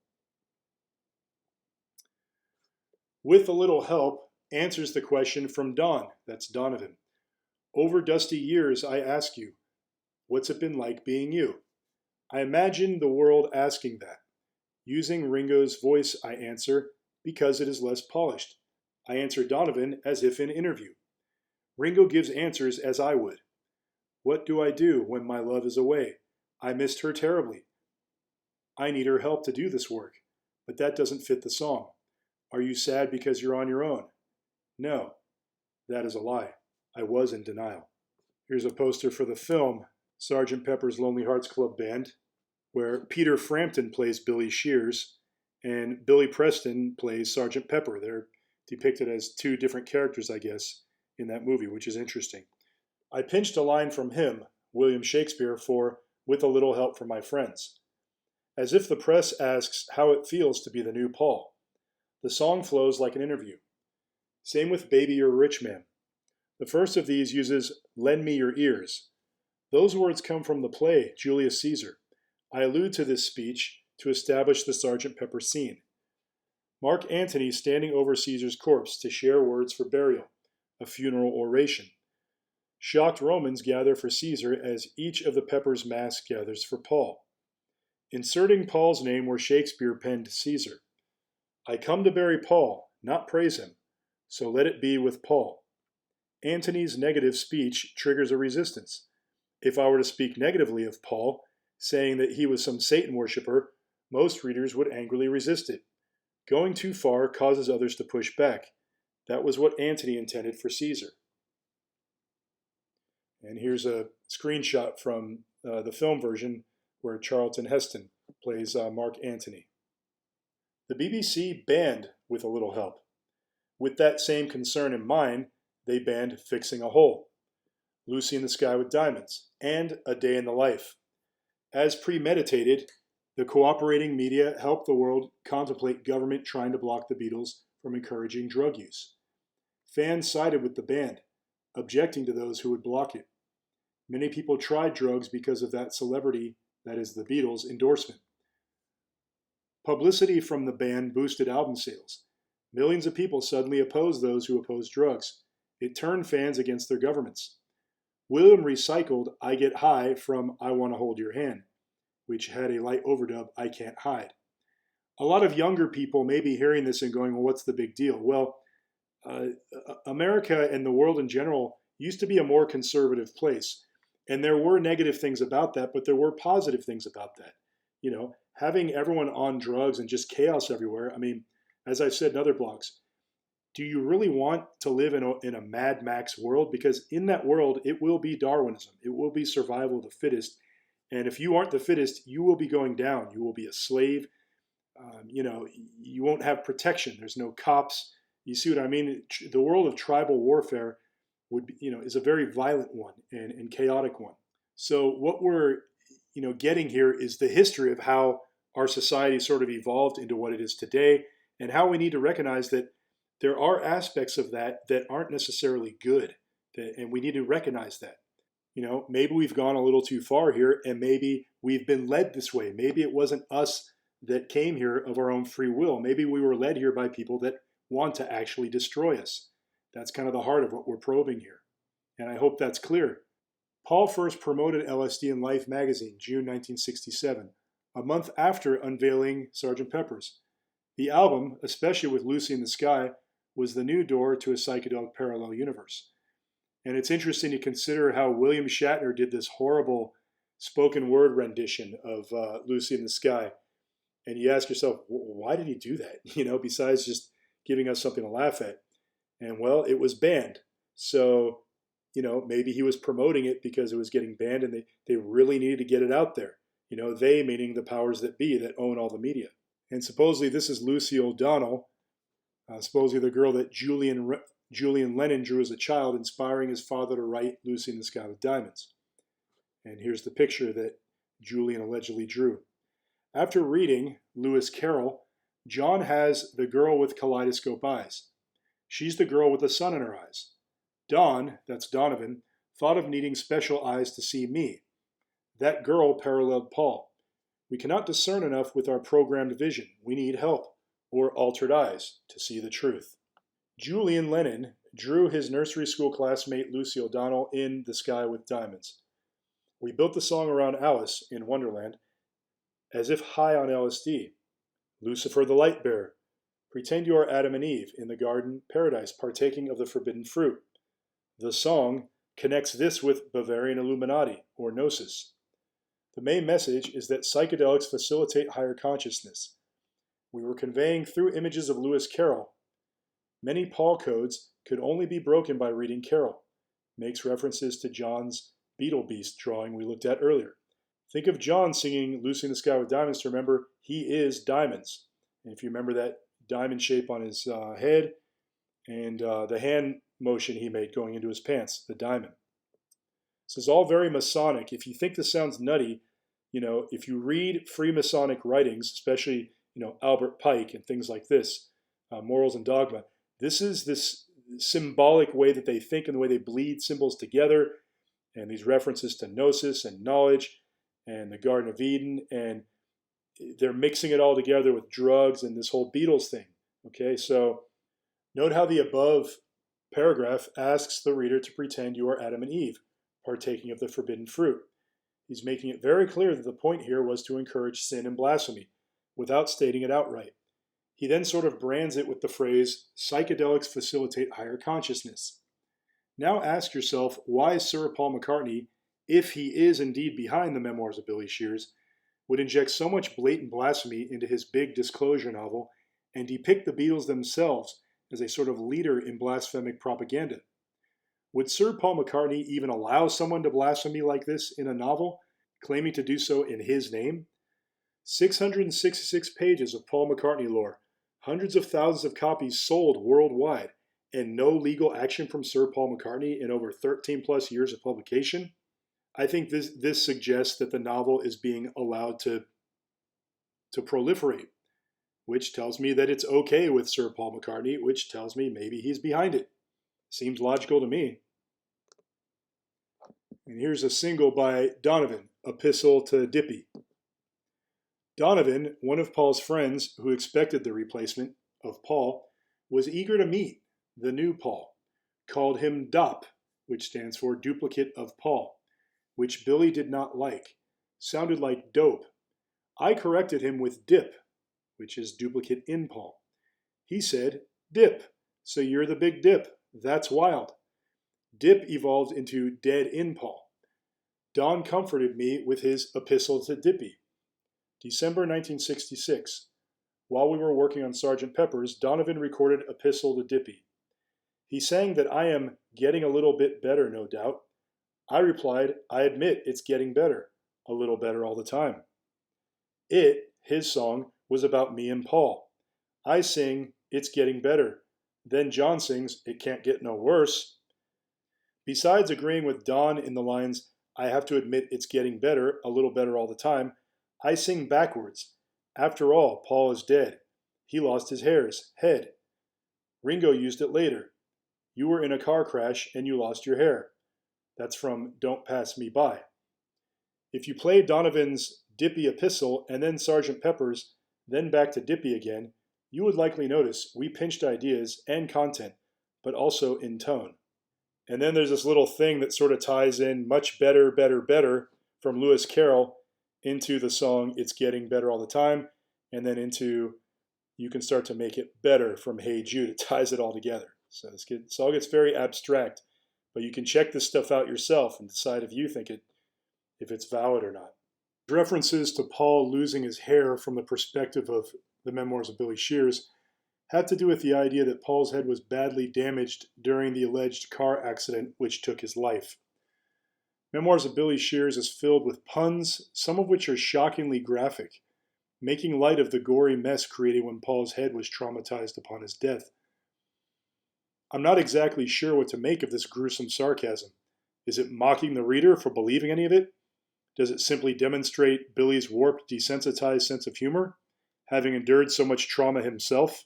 With a little help, answers the question from Don, that's Donovan. Over dusty years, I ask you, what's it been like being you? I imagine the world asking that. Using Ringo's voice, I answer, because it is less polished. I answer Donovan as if in interview. Ringo gives answers as I would. What do I do when my love is away? I missed her terribly. I need her help to do this work, but that doesn't fit the song. Are you sad because you're on your own? No, that is a lie. I was in denial. Here's a poster for the film, Sgt. Pepper's Lonely Hearts Club Band, where Peter Frampton plays Billy Shears and Billy Preston plays Sgt. Pepper. They're depicted as two different characters, I guess, in that movie, which is interesting. I pinched a line from him, William Shakespeare, for "with a little help from my friends," as if the press asks how it feels to be the new Paul. The song flows like an interview. Same with Baby You're a Rich Man. The first of these uses lend me your ears. Those words come from the play Julius Caesar. I allude to this speech to establish the Sgt. Pepper scene. Mark Antony standing over Caesar's corpse to share words for burial, a funeral oration. Shocked Romans gather for Caesar as each of the Pepper's mass gathers for Paul. Inserting Paul's name where Shakespeare penned Caesar. I come to bury Paul, not praise him, so let it be with Paul. Antony's negative speech triggers a resistance. If I were to speak negatively of Paul, saying that he was some Satan worshiper, most readers would angrily resist it. Going too far causes others to push back. That was what Antony intended for Caesar. And here's a screenshot from the film version where Charlton Heston plays Mark Antony. The BBC banned With a Little Help. With that same concern in mind, they banned Fixing a Hole, Lucy in the Sky with Diamonds, and A Day in the Life. As premeditated, the cooperating media helped the world contemplate government trying to block the Beatles from encouraging drug use. Fans sided with the band, objecting to those who would block it. Many people tried drugs because of that celebrity, that is the Beatles, endorsement. Publicity from the band boosted album sales. Millions of people suddenly opposed those who opposed drugs. It turned fans against their governments. William recycled I Get High from I Want to Hold Your Hand, which had a light overdub, I Can't Hide. A lot of younger people may be hearing this and going, well, what's the big deal? Well, America and the world in general used to be a more conservative place. And there were negative things about that, but there were positive things about that. You know, having everyone on drugs and just chaos everywhere. I mean, as I've said in other blogs, do you really want to live in a Mad Max world? Because in that world, it will be Darwinism. It will be survival of the fittest. And if you aren't the fittest, you will be going down. You will be a slave. You won't have protection. There's no cops. You see what I mean? The world of tribal warfare is a very violent one and chaotic one. So what we're, getting here is the history of how our society sort of evolved into what it is today, and how we need to recognize that there are aspects of that aren't necessarily good, and we need to recognize that. Maybe we've gone a little too far here, and maybe we've been led this way. Maybe it wasn't us that came here of our own free will. Maybe we were led here by people that want to actually destroy us. That's kind of the heart of what we're probing here. And I hope that's clear. Paul first promoted LSD in Life magazine, June 1967, a month after unveiling Sgt. Pepper's. The album, especially with Lucy in the Sky, was the new door to a psychedelic parallel universe. And it's interesting to consider how William Shatner did this horrible spoken word rendition of Lucy in the Sky. And you ask yourself, why did he do that? Besides just giving us something to laugh at. And well, it was banned. So, maybe he was promoting it because it was getting banned and they really needed to get it out there. They meaning the powers that be that own all the media. And supposedly this is Lucy O'Donnell, supposedly the girl that Julian Lennon drew as a child, inspiring his father to write Lucy in the Sky with Diamonds. And here's the picture that Julian allegedly drew. After reading Lewis Carroll, John has the girl with kaleidoscope eyes. She's the girl with the sun in her eyes. Don, that's Donovan, thought of needing special eyes to see me. That girl paralleled Paul. We cannot discern enough with our programmed vision. We need help, or altered eyes, to see the truth. Julian Lennon drew his nursery school classmate Lucy O'Donnell in The Sky with Diamonds. We built the song around Alice in Wonderland as if high on LSD. Lucifer the light bearer. Pretend you are Adam and Eve in the garden paradise partaking of the forbidden fruit. The song connects this with Bavarian Illuminati, or Gnosis. The main message is that psychedelics facilitate higher consciousness. We were conveying through images of Lewis Carroll. Many Paul codes could only be broken by reading Carroll. Makes references to John's Beetle Beast drawing we looked at earlier. Think of John singing Lucy in the Sky with Diamonds to remember he is diamonds. And if you remember that diamond shape on his head and the hand motion he made going into his pants, the diamond. This is all very Masonic. If you think this sounds nutty, if you read Freemasonic writings, especially, Albert Pike and things like this, Morals and Dogma, this is symbolic way that they think and the way they bleed symbols together, and these references to gnosis and knowledge and the Garden of Eden, and they're mixing it all together with drugs and this whole Beatles thing. Okay, so note how the above paragraph asks the reader to pretend you are Adam and Eve, partaking of the forbidden fruit. He's making it very clear that the point here was to encourage sin and blasphemy, without stating it outright. He then sort of brands it with the phrase, psychedelics facilitate higher consciousness. Now ask yourself why Sir Paul McCartney, if he is indeed behind the Memoirs of Billy Shears, would inject so much blatant blasphemy into his big disclosure novel and depict the Beatles themselves as a sort of leader in blasphemic propaganda. Would Sir Paul McCartney even allow someone to blaspheme like this in a novel, claiming to do so in his name? 666 pages of Paul McCartney lore, hundreds of thousands of copies sold worldwide, and no legal action from Sir Paul McCartney in over 13 plus years of publication? I think this suggests that the novel is being allowed to proliferate, which tells me that it's okay with Sir Paul McCartney, which tells me maybe he's behind it. Seems logical to me. And here's a single by Donovan, Epistle to Dippy. Donovan, one of Paul's friends who expected the replacement of Paul, was eager to meet the new Paul, called him Dop, which stands for duplicate of Paul, which Billy did not like. Sounded like dope. I corrected him with dip, which is duplicate in Paul. He said, dip, so you're the big dip. That's wild. Dip evolved into dead in Paul. Don comforted me with his Epistle to Dippy. December 1966. While we were working on Sgt Pepper's, Donovan recorded Epistle to Dippy. He sang that I am getting a little bit better, no doubt. I replied, I admit it's getting better, a little better all the time. It, his song, was about me and Paul. I sing, it's getting better. Then John sings, it can't get no worse. Besides agreeing with Don in the lines, I have to admit it's getting better, a little better all the time, I sing backwards. After all, Paul is dead. He lost his head. Ringo used it later. You were in a car crash and you lost your hair. That's from Don't Pass Me By. If you play Donovan's Dippy Epistle and then Sgt Pepper's, then back to Dippy again, you would likely notice we pinched ideas and content, but also in tone. And then there's this little thing that sort of ties in much better, better, better from Lewis Carroll into the song It's Getting Better All the Time, and then into You Can Start to Make It Better from Hey Jude. It ties it all together. So this all gets very abstract, but you can check this stuff out yourself and decide if you think if it's valid or not. References to Paul losing his hair from the perspective of the Memoirs of Billy Shears had to do with the idea that Paul's head was badly damaged during the alleged car accident which took his life. Memoirs of Billy Shears is filled with puns, some of which are shockingly graphic, making light of the gory mess created when Paul's head was traumatized upon his death. I'm not exactly sure what to make of this gruesome sarcasm. Is it mocking the reader for believing any of it? Does it simply demonstrate Billy's warped, desensitized sense of humor, having endured so much trauma himself?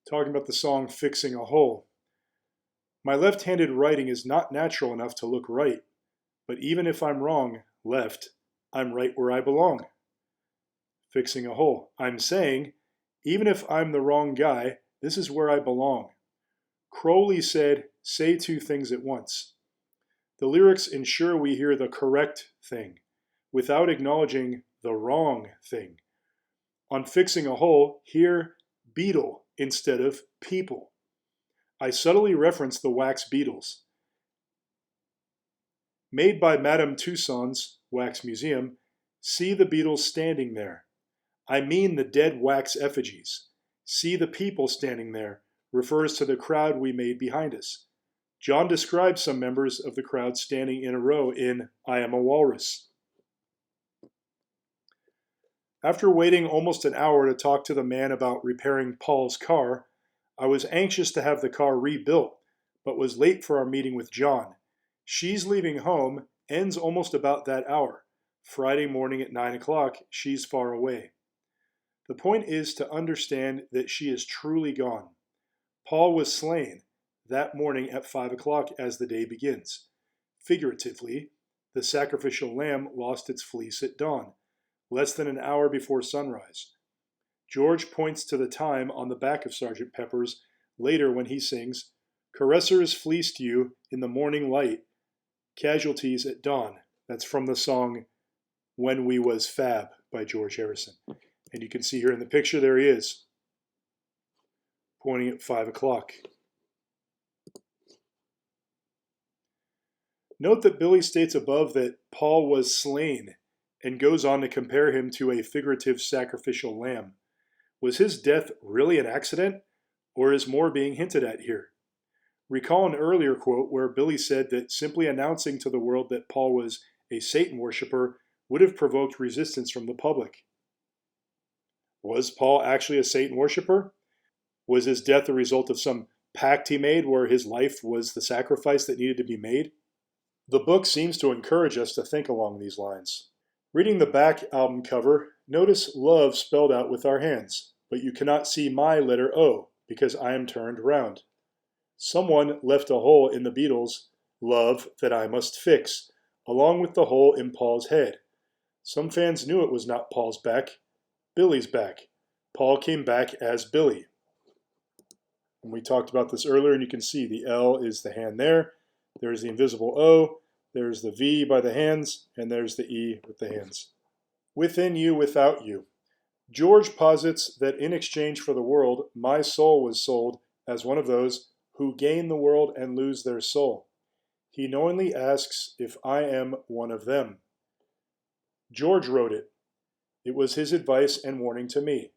Talking about the song Fixing a Hole. My left-handed writing is not natural enough to look right, but even if I'm wrong, left, I'm right where I belong. Fixing a hole. I'm saying, even if I'm the wrong guy, this is where I belong. Crowley said, say two things at once. The lyrics ensure we hear the correct thing, without acknowledging the wrong thing. On Fixing a Hole, hear Beatle instead of people. I subtly reference the wax Beatles. Made by Madame Tussauds Wax Museum, see the Beatles standing there. I mean the dead wax effigies. See the people standing there refers to the crowd we made behind us. John describes some members of the crowd standing in a row in I Am a Walrus. After waiting almost an hour to talk to the man about repairing Paul's car, I was anxious to have the car rebuilt, but was late for our meeting with John. She's leaving home ends almost about that hour. Friday morning at 9 o'clock, she's far away. The point is to understand that she is truly gone. Paul was slain. that morning at 5 o'clock as the day begins. Figuratively, the sacrificial lamb lost its fleece at dawn, less than an hour before sunrise. George points to the time on the back of Sgt. Pepper's later when he sings, "Caressers fleeced you in the morning light, casualties at dawn." That's from the song "When We Was Fab" by George Harrison. And you can see here in the picture, there he is, pointing at 5 o'clock. Note that Billy states above that Paul was slain and goes on to compare him to a figurative sacrificial lamb. Was his death really an accident, or is more being hinted at here? Recall an earlier quote where Billy said that simply announcing to the world that Paul was a Satan worshiper would have provoked resistance from the public. Was Paul actually a Satan worshiper? Was his death a result of some pact he made where his life was the sacrifice that needed to be made? The book seems to encourage us to think along these lines. Reading the back album cover, notice love spelled out with our hands, but you cannot see my letter O because I am turned round. Someone left a hole in the Beatles' "Love That I Must Fix," along with the hole in Paul's head. Some fans knew it was not Paul's back, Billy's back. Paul came back as Billy. And we talked about this earlier, and you can see the L is the hand there. There's the invisible O. There's the V by the hands, and there's the E with the hands. Within you, without you. George posits that in exchange for the world, my soul was sold as one of those who gain the world and lose their soul. He knowingly asks if I am one of them. George wrote it. It was his advice and warning to me.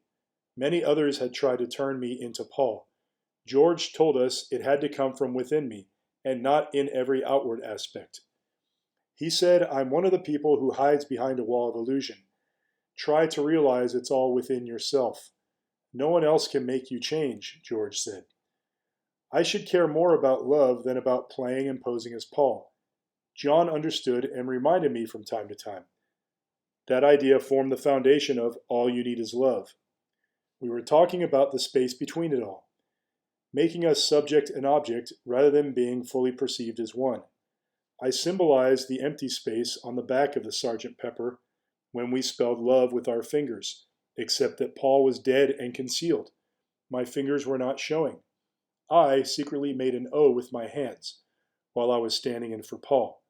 Many others had tried to turn me into Paul. George told us it had to come from within me, and not in every outward aspect. He said, I'm one of the people who hides behind a wall of illusion. Try to realize it's all within yourself. No one else can make you change, George said. I should care more about love than about playing and posing as Paul. John understood and reminded me from time to time. That idea formed the foundation of All You Need Is Love. We were talking about the space between it all, making us subject and object rather than being fully perceived as one. I symbolized the empty space on the back of the Sgt. Pepper when we spelled love with our fingers, except that Paul was dead and concealed. My fingers were not showing. I secretly made an O with my hands while I was standing in for Paul.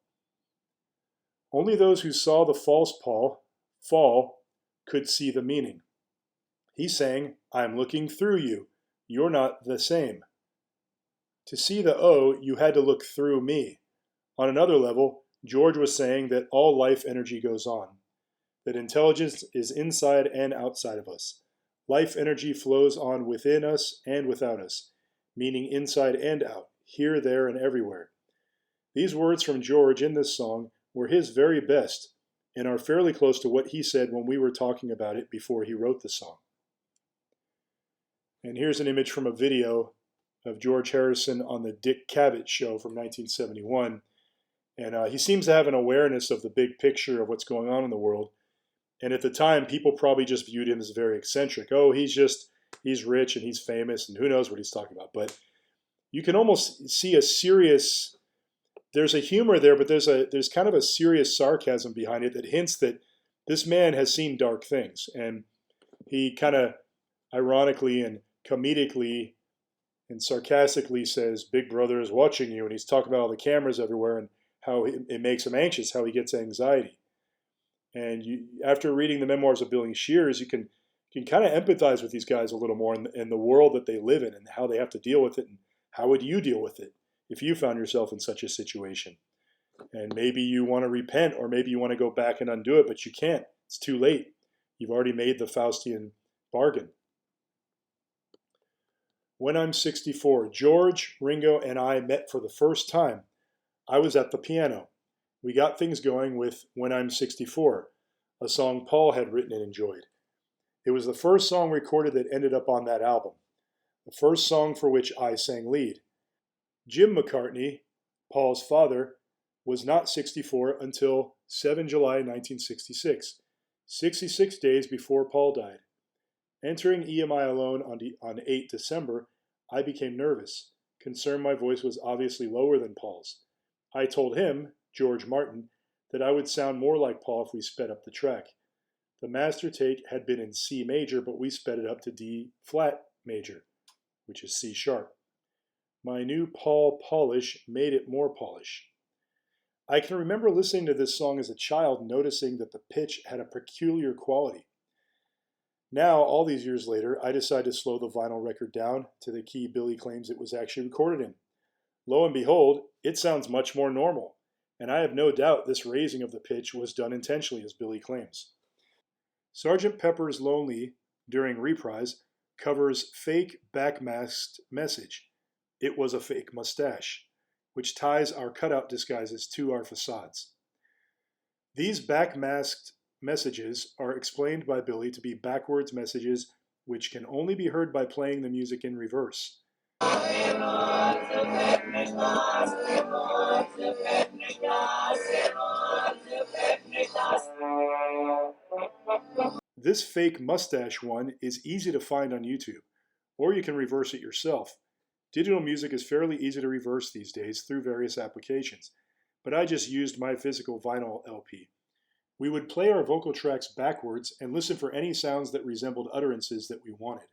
Only those who saw the false Paul fall could see the meaning. He sang, I'm looking through you. You're not the same. To see the O, you had to look through me. On another level, George was saying that all life energy goes on, that intelligence is inside and outside of us. Life energy flows on within us and without us, meaning inside and out, here, there, and everywhere. These words from George in this song were his very best and are fairly close to what he said when we were talking about it before he wrote the song. And here's an image from a video of George Harrison on the Dick Cavett show from 1971. And he seems to have an awareness of the big picture of what's going on in the world. And at the time, people probably just viewed him as very eccentric. Oh, he's rich and he's famous and who knows what he's talking about. But you can almost see a serious, there's a humor there, but there's kind of a serious sarcasm behind it that hints that this man has seen dark things. And he kind of ironically and comedically and sarcastically says, Big Brother is watching you. And he's talking about all the cameras everywhere and how it makes him anxious, how he gets anxiety. And after reading the Memoirs of Billy Shears, you can kind of empathize with these guys a little more in the world that they live in and how they have to deal with it. And how would you deal with it if you found yourself in such a situation? And maybe you want to repent, or maybe you want to go back and undo it, but you can't. It's too late. You've already made the Faustian bargain. When I'm 64, George, Ringo, and I met for the first time. I was at the piano. We got things going with When I'm 64, a song Paul had written and enjoyed. It was the first song recorded that ended up on that album, the first song for which I sang lead. Jim McCartney, Paul's father, was not 64 until 7 July 1966, 66 days before Paul died. Entering EMI alone on 8 December, I became nervous, concerned my voice was obviously lower than Paul's. I told him, George Martin, that I would sound more like Paul if we sped up the track. The master take had been in C major, but we sped it up to D flat major, which is C sharp. My new Paul polish made it more polish. I can remember listening to this song as a child, noticing that the pitch had a peculiar quality. Now, all these years later, I decide to slow the vinyl record down to the key Billy claims it was actually recorded in. Lo and behold, it sounds much more normal, and I have no doubt this raising of the pitch was done intentionally, as Billy claims. Sgt. Pepper's Lonely, during reprise, covers fake backmasked message. It was a fake mustache, which ties our cutout disguises to our facades. These backmasked messages are explained by Billy to be backwards messages which can only be heard by playing the music in reverse. This fake mustache one is easy to find on YouTube, or you can reverse it yourself. Digital music is fairly easy to reverse these days through various applications, but I just used my physical vinyl LP. We would play our vocal tracks backwards and listen for any sounds that resembled utterances that we wanted.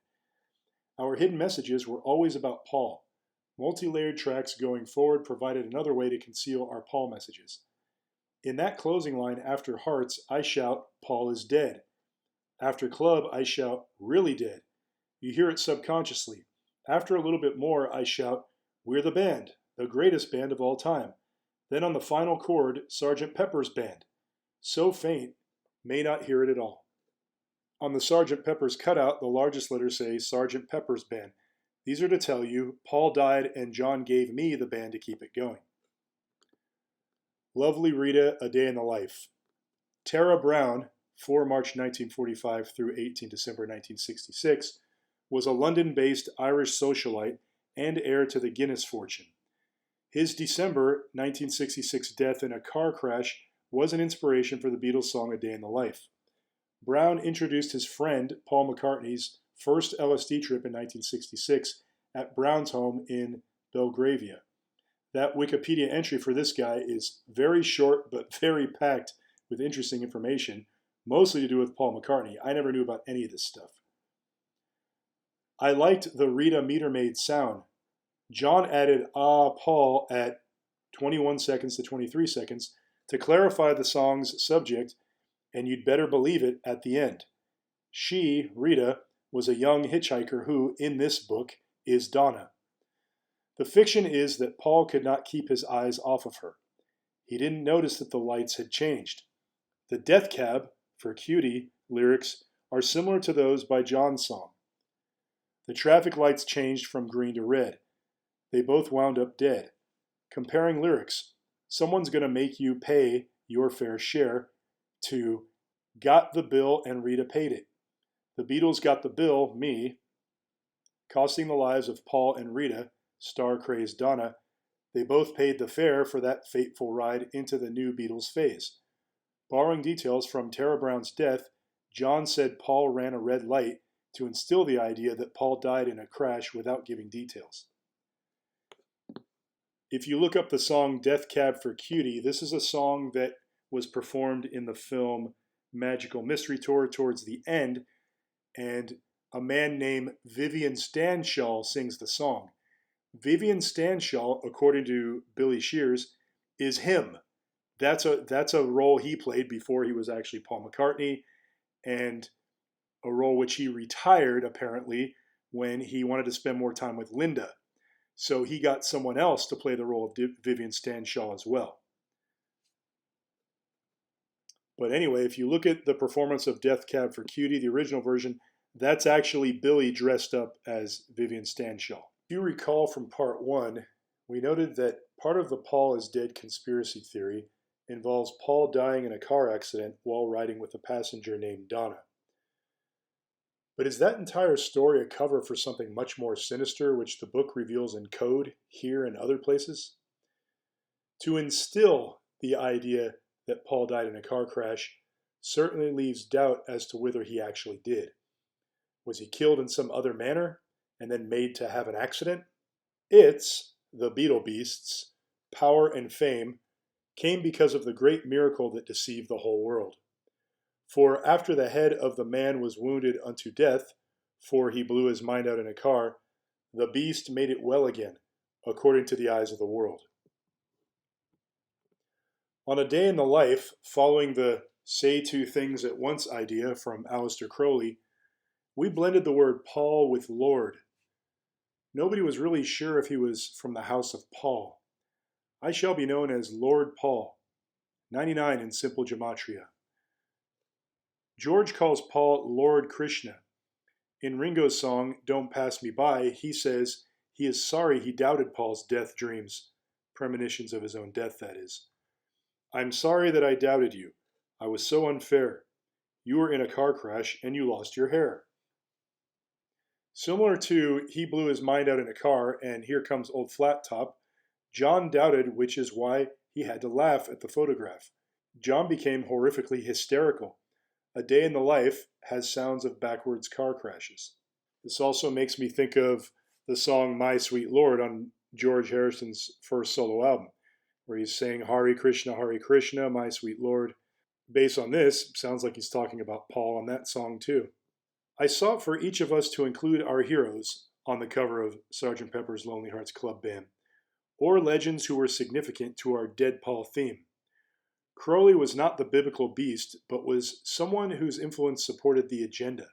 Our hidden messages were always about Paul. Multi-layered tracks going forward provided another way to conceal our Paul messages. In that closing line after Hearts, I shout, Paul is dead. After Club, I shout, really dead. You hear it subconsciously. After a little bit more, I shout, we're the band, the greatest band of all time. Then on the final chord, Sgt. Pepper's Band. So faint, may not hear it at all. On the Sgt. Pepper's cutout, the largest letters say Sgt. Pepper's Band. These are to tell you, Paul died and John gave me the band to keep it going. Lovely Rita, A Day in the Life. Tara Brown, 4 March 1945 through 18 December 1966, was a London-based Irish socialite and heir to the Guinness fortune. His December 1966 death in a car crash was an inspiration for the Beatles song A Day in the Life. Brown introduced his friend Paul McCartney's first LSD trip in 1966 at Brown's home in Belgravia. That Wikipedia entry for this guy is very short but very packed with interesting information, mostly to do with Paul McCartney. I never knew about any of this stuff. I liked the Rita meter maid sound. John added Paul at 21 seconds to 23 seconds to clarify the song's subject, and you'd better believe it at the end. She, Rita, was a young hitchhiker who, in this book, is Donna. The fiction is that Paul could not keep his eyes off of her. He didn't notice that the lights had changed. The Death Cab, for Cutie, lyrics are similar to those by John's song. The traffic lights changed from green to red. They both wound up dead. Comparing lyrics, someone's going to make you pay your fair share to got the bill and Rita paid it. The Beatles got the bill, me, costing the lives of Paul and Rita, star-crazed Donna. They both paid the fare for that fateful ride into the new Beatles phase. Borrowing details from Tara Brown's death, John said Paul ran a red light to instill the idea that Paul died in a crash without giving details. If you look up the song Death Cab for Cutie, this is a song that was performed in the film Magical Mystery Tour towards the end, and a man named Vivian Stanshall sings the song. Vivian Stanshall, according to Billy Shears, is him. That's a role he played before he was actually Paul McCartney, and a role which he retired apparently when he wanted to spend more time with Linda. So he got someone else to play the role of Vivian Stanshall as well. But anyway, if you look at the performance of Death Cab for Cutie, the original version, that's actually Billy dressed up as Vivian Stanshall. If you recall from part 1, we noted that part of the Paul is dead conspiracy theory involves Paul dying in a car accident while riding with a passenger named Donna. But is that entire story a cover for something much more sinister, which the book reveals in code here and other places? To instill the idea that Paul died in a car crash certainly leaves doubt as to whether he actually did. Was he killed in some other manner and then made to have an accident? Its, the Beatle beasts, power and fame came because of the great miracle that deceived the whole world. For after the head of the man was wounded unto death, for he blew his mind out in a car, the beast made it well again, according to the eyes of the world. On a day in the life following the say two things at once idea from Aleister Crowley, we blended the word Paul with Lord. Nobody was really sure if he was from the house of Paul. I shall be known as Lord Paul, 99 in simple gematria. George calls Paul Lord Krishna. In Ringo's song, Don't Pass Me By, he says he is sorry he doubted Paul's death dreams, premonitions of his own death, that is. I'm sorry that I doubted you. I was so unfair. You were in a car crash and you lost your hair. Similar to He Blew His Mind Out in a Car and Here Comes Old Flat Top, John doubted, which is why he had to laugh at the photograph. John became horrifically hysterical. A Day in the Life has sounds of backwards car crashes. This also makes me think of the song My Sweet Lord on George Harrison's first solo album, where he's saying Hare Krishna, my sweet Lord. Based on this, sounds like he's talking about Paul on that song too. I sought for each of us to include our heroes on the cover of Sgt. Pepper's Lonely Hearts Club Band, or legends who were significant to our Dead Paul theme. Crowley was not the biblical beast, but was someone whose influence supported the agenda.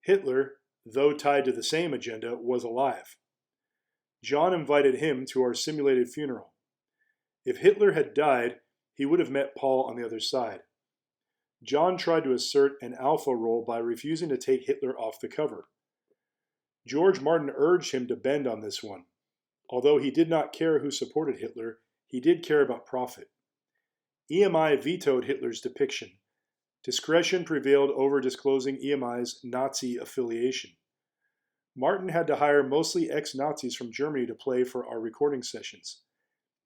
Hitler, though tied to the same agenda, was alive. John invited him to our simulated funeral. If Hitler had died, he would have met Paul on the other side. John tried to assert an alpha role by refusing to take Hitler off the cover. George Martin urged him to bend on this one. Although he did not care who supported Hitler, he did care about profit. EMI vetoed Hitler's depiction. Discretion prevailed over disclosing EMI's Nazi affiliation. Martin had to hire mostly ex-Nazis from Germany to play for our recording sessions.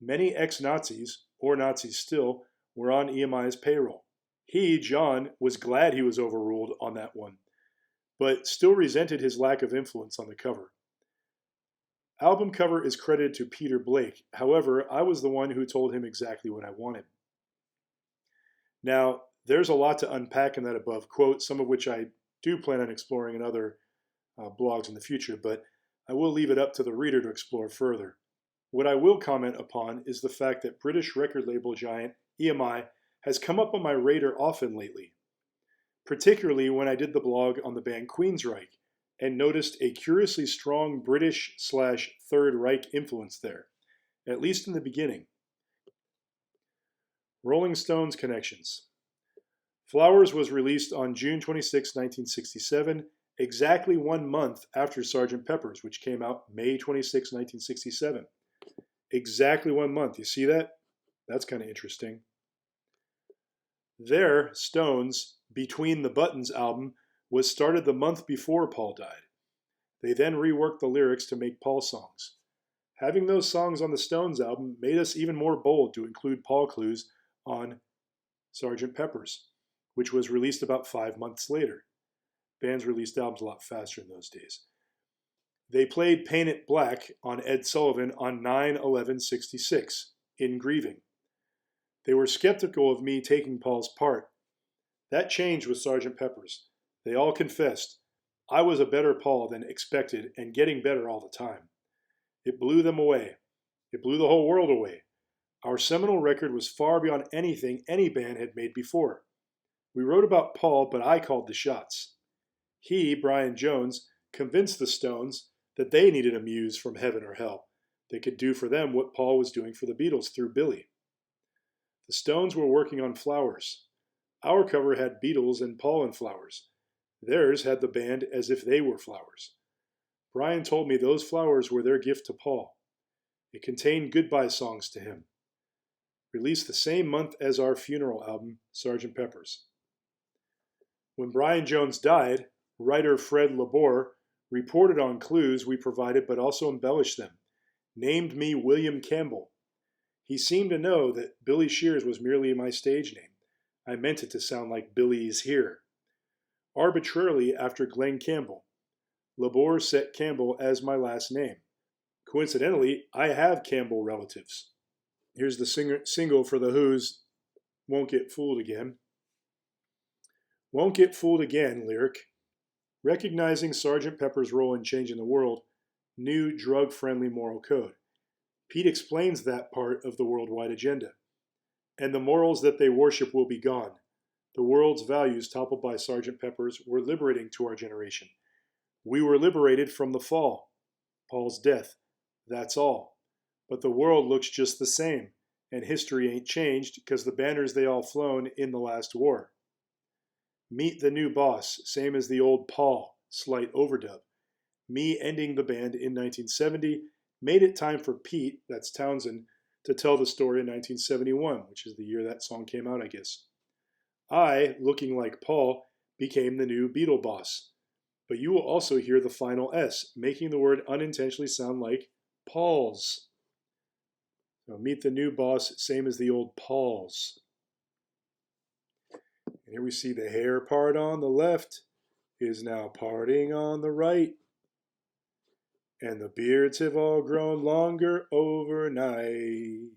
Many ex-Nazis, or Nazis still, were on EMI's payroll. He, John, was glad he was overruled on that one, but still resented his lack of influence on the cover. Album cover is credited to Peter Blake. However, I was the one who told him exactly what I wanted. Now, there's a lot to unpack in that above quote, some of which I do plan on exploring in other blogs in the future, but I will leave it up to the reader to explore further. What I will comment upon is the fact that British record label giant EMI has come up on my radar often lately, particularly when I did the blog on the band Queensryche and noticed a curiously strong British/Third Reich influence there, at least in the beginning. Rolling Stones connections. Flowers was released on June 26, 1967, exactly 1 month after Sgt. Pepper's, which came out May 26, 1967. Exactly 1 month. You see that? That's kind of interesting. Their, Stones, Between the Buttons album was started the month before Paul died. They then reworked the lyrics to make Paul songs. Having those songs on the Stones album made us even more bold to include Paul clues on Sgt. Pepper's, which was released about 5 months later. Bands released albums a lot faster in those days. They played Paint It Black on Ed Sullivan on 9/11/66 in Grieving. They were skeptical of me taking Paul's part. That changed with Sgt. Pepper's. They all confessed, I was a better Paul than expected and getting better all the time. It blew them away. It blew the whole world away. Our seminal record was far beyond anything any band had made before. We wrote about Paul, but I called the shots. He, Brian Jones, convinced the Stones that they needed a muse from heaven or hell that could do for them what Paul was doing for the Beatles through Billy. The Stones were working on Flowers. Our cover had Beatles and Paul and Flowers. Theirs had the band as if they were flowers. Brian told me those flowers were their gift to Paul. It contained goodbye songs to him. Released the same month as our funeral album, Sgt. Pepper's. When Brian Jones died, writer Fred Labor reported on clues we provided but also embellished them, named me William Campbell. He seemed to know that Billy Shears was merely my stage name. I meant it to sound like Billy's Here. Arbitrarily after Glenn Campbell. Labor set Campbell as my last name. Coincidentally, I have Campbell relatives. Here's the single for The Who's Won't Get Fooled Again. Won't Get Fooled Again lyric. Recognizing Sgt. Pepper's role in changing the world, new drug-friendly moral code. Pete explains that part of the worldwide agenda. And the morals that they worship will be gone. The world's values toppled by Sgt. Pepper's were liberating to our generation. We were liberated from the fall, Paul's death. That's all. But the world looks just the same, and history ain't changed because the banners they all flown in the last war. Meet the new boss, same as the old Paul, slight overdub. Me ending the band in 1970 made it time for Pete, that's Townsend, to tell the story in 1971, which is the year that song came out, I guess. I, looking like Paul, became the new Beatle boss. But you will also hear the final S, making the word unintentionally sound like Paul's. So meet the new boss, same as the old Paul's. And here we see the hair part on the left is now parting on the right. And the beards have all grown longer overnight.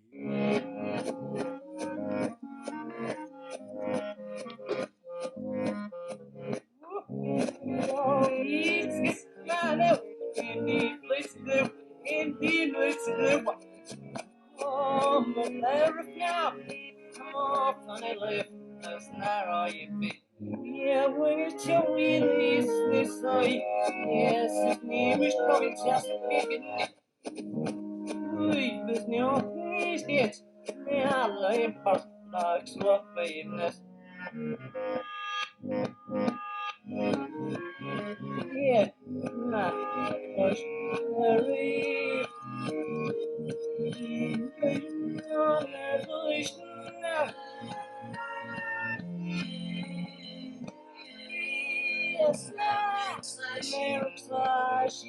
Ja, we're release this eye. Yes, his name is probably just big. Ui, this new is it. Yeah, lame part like slot famous. Yeah, nah, gosh, hurry. Yes, Memiores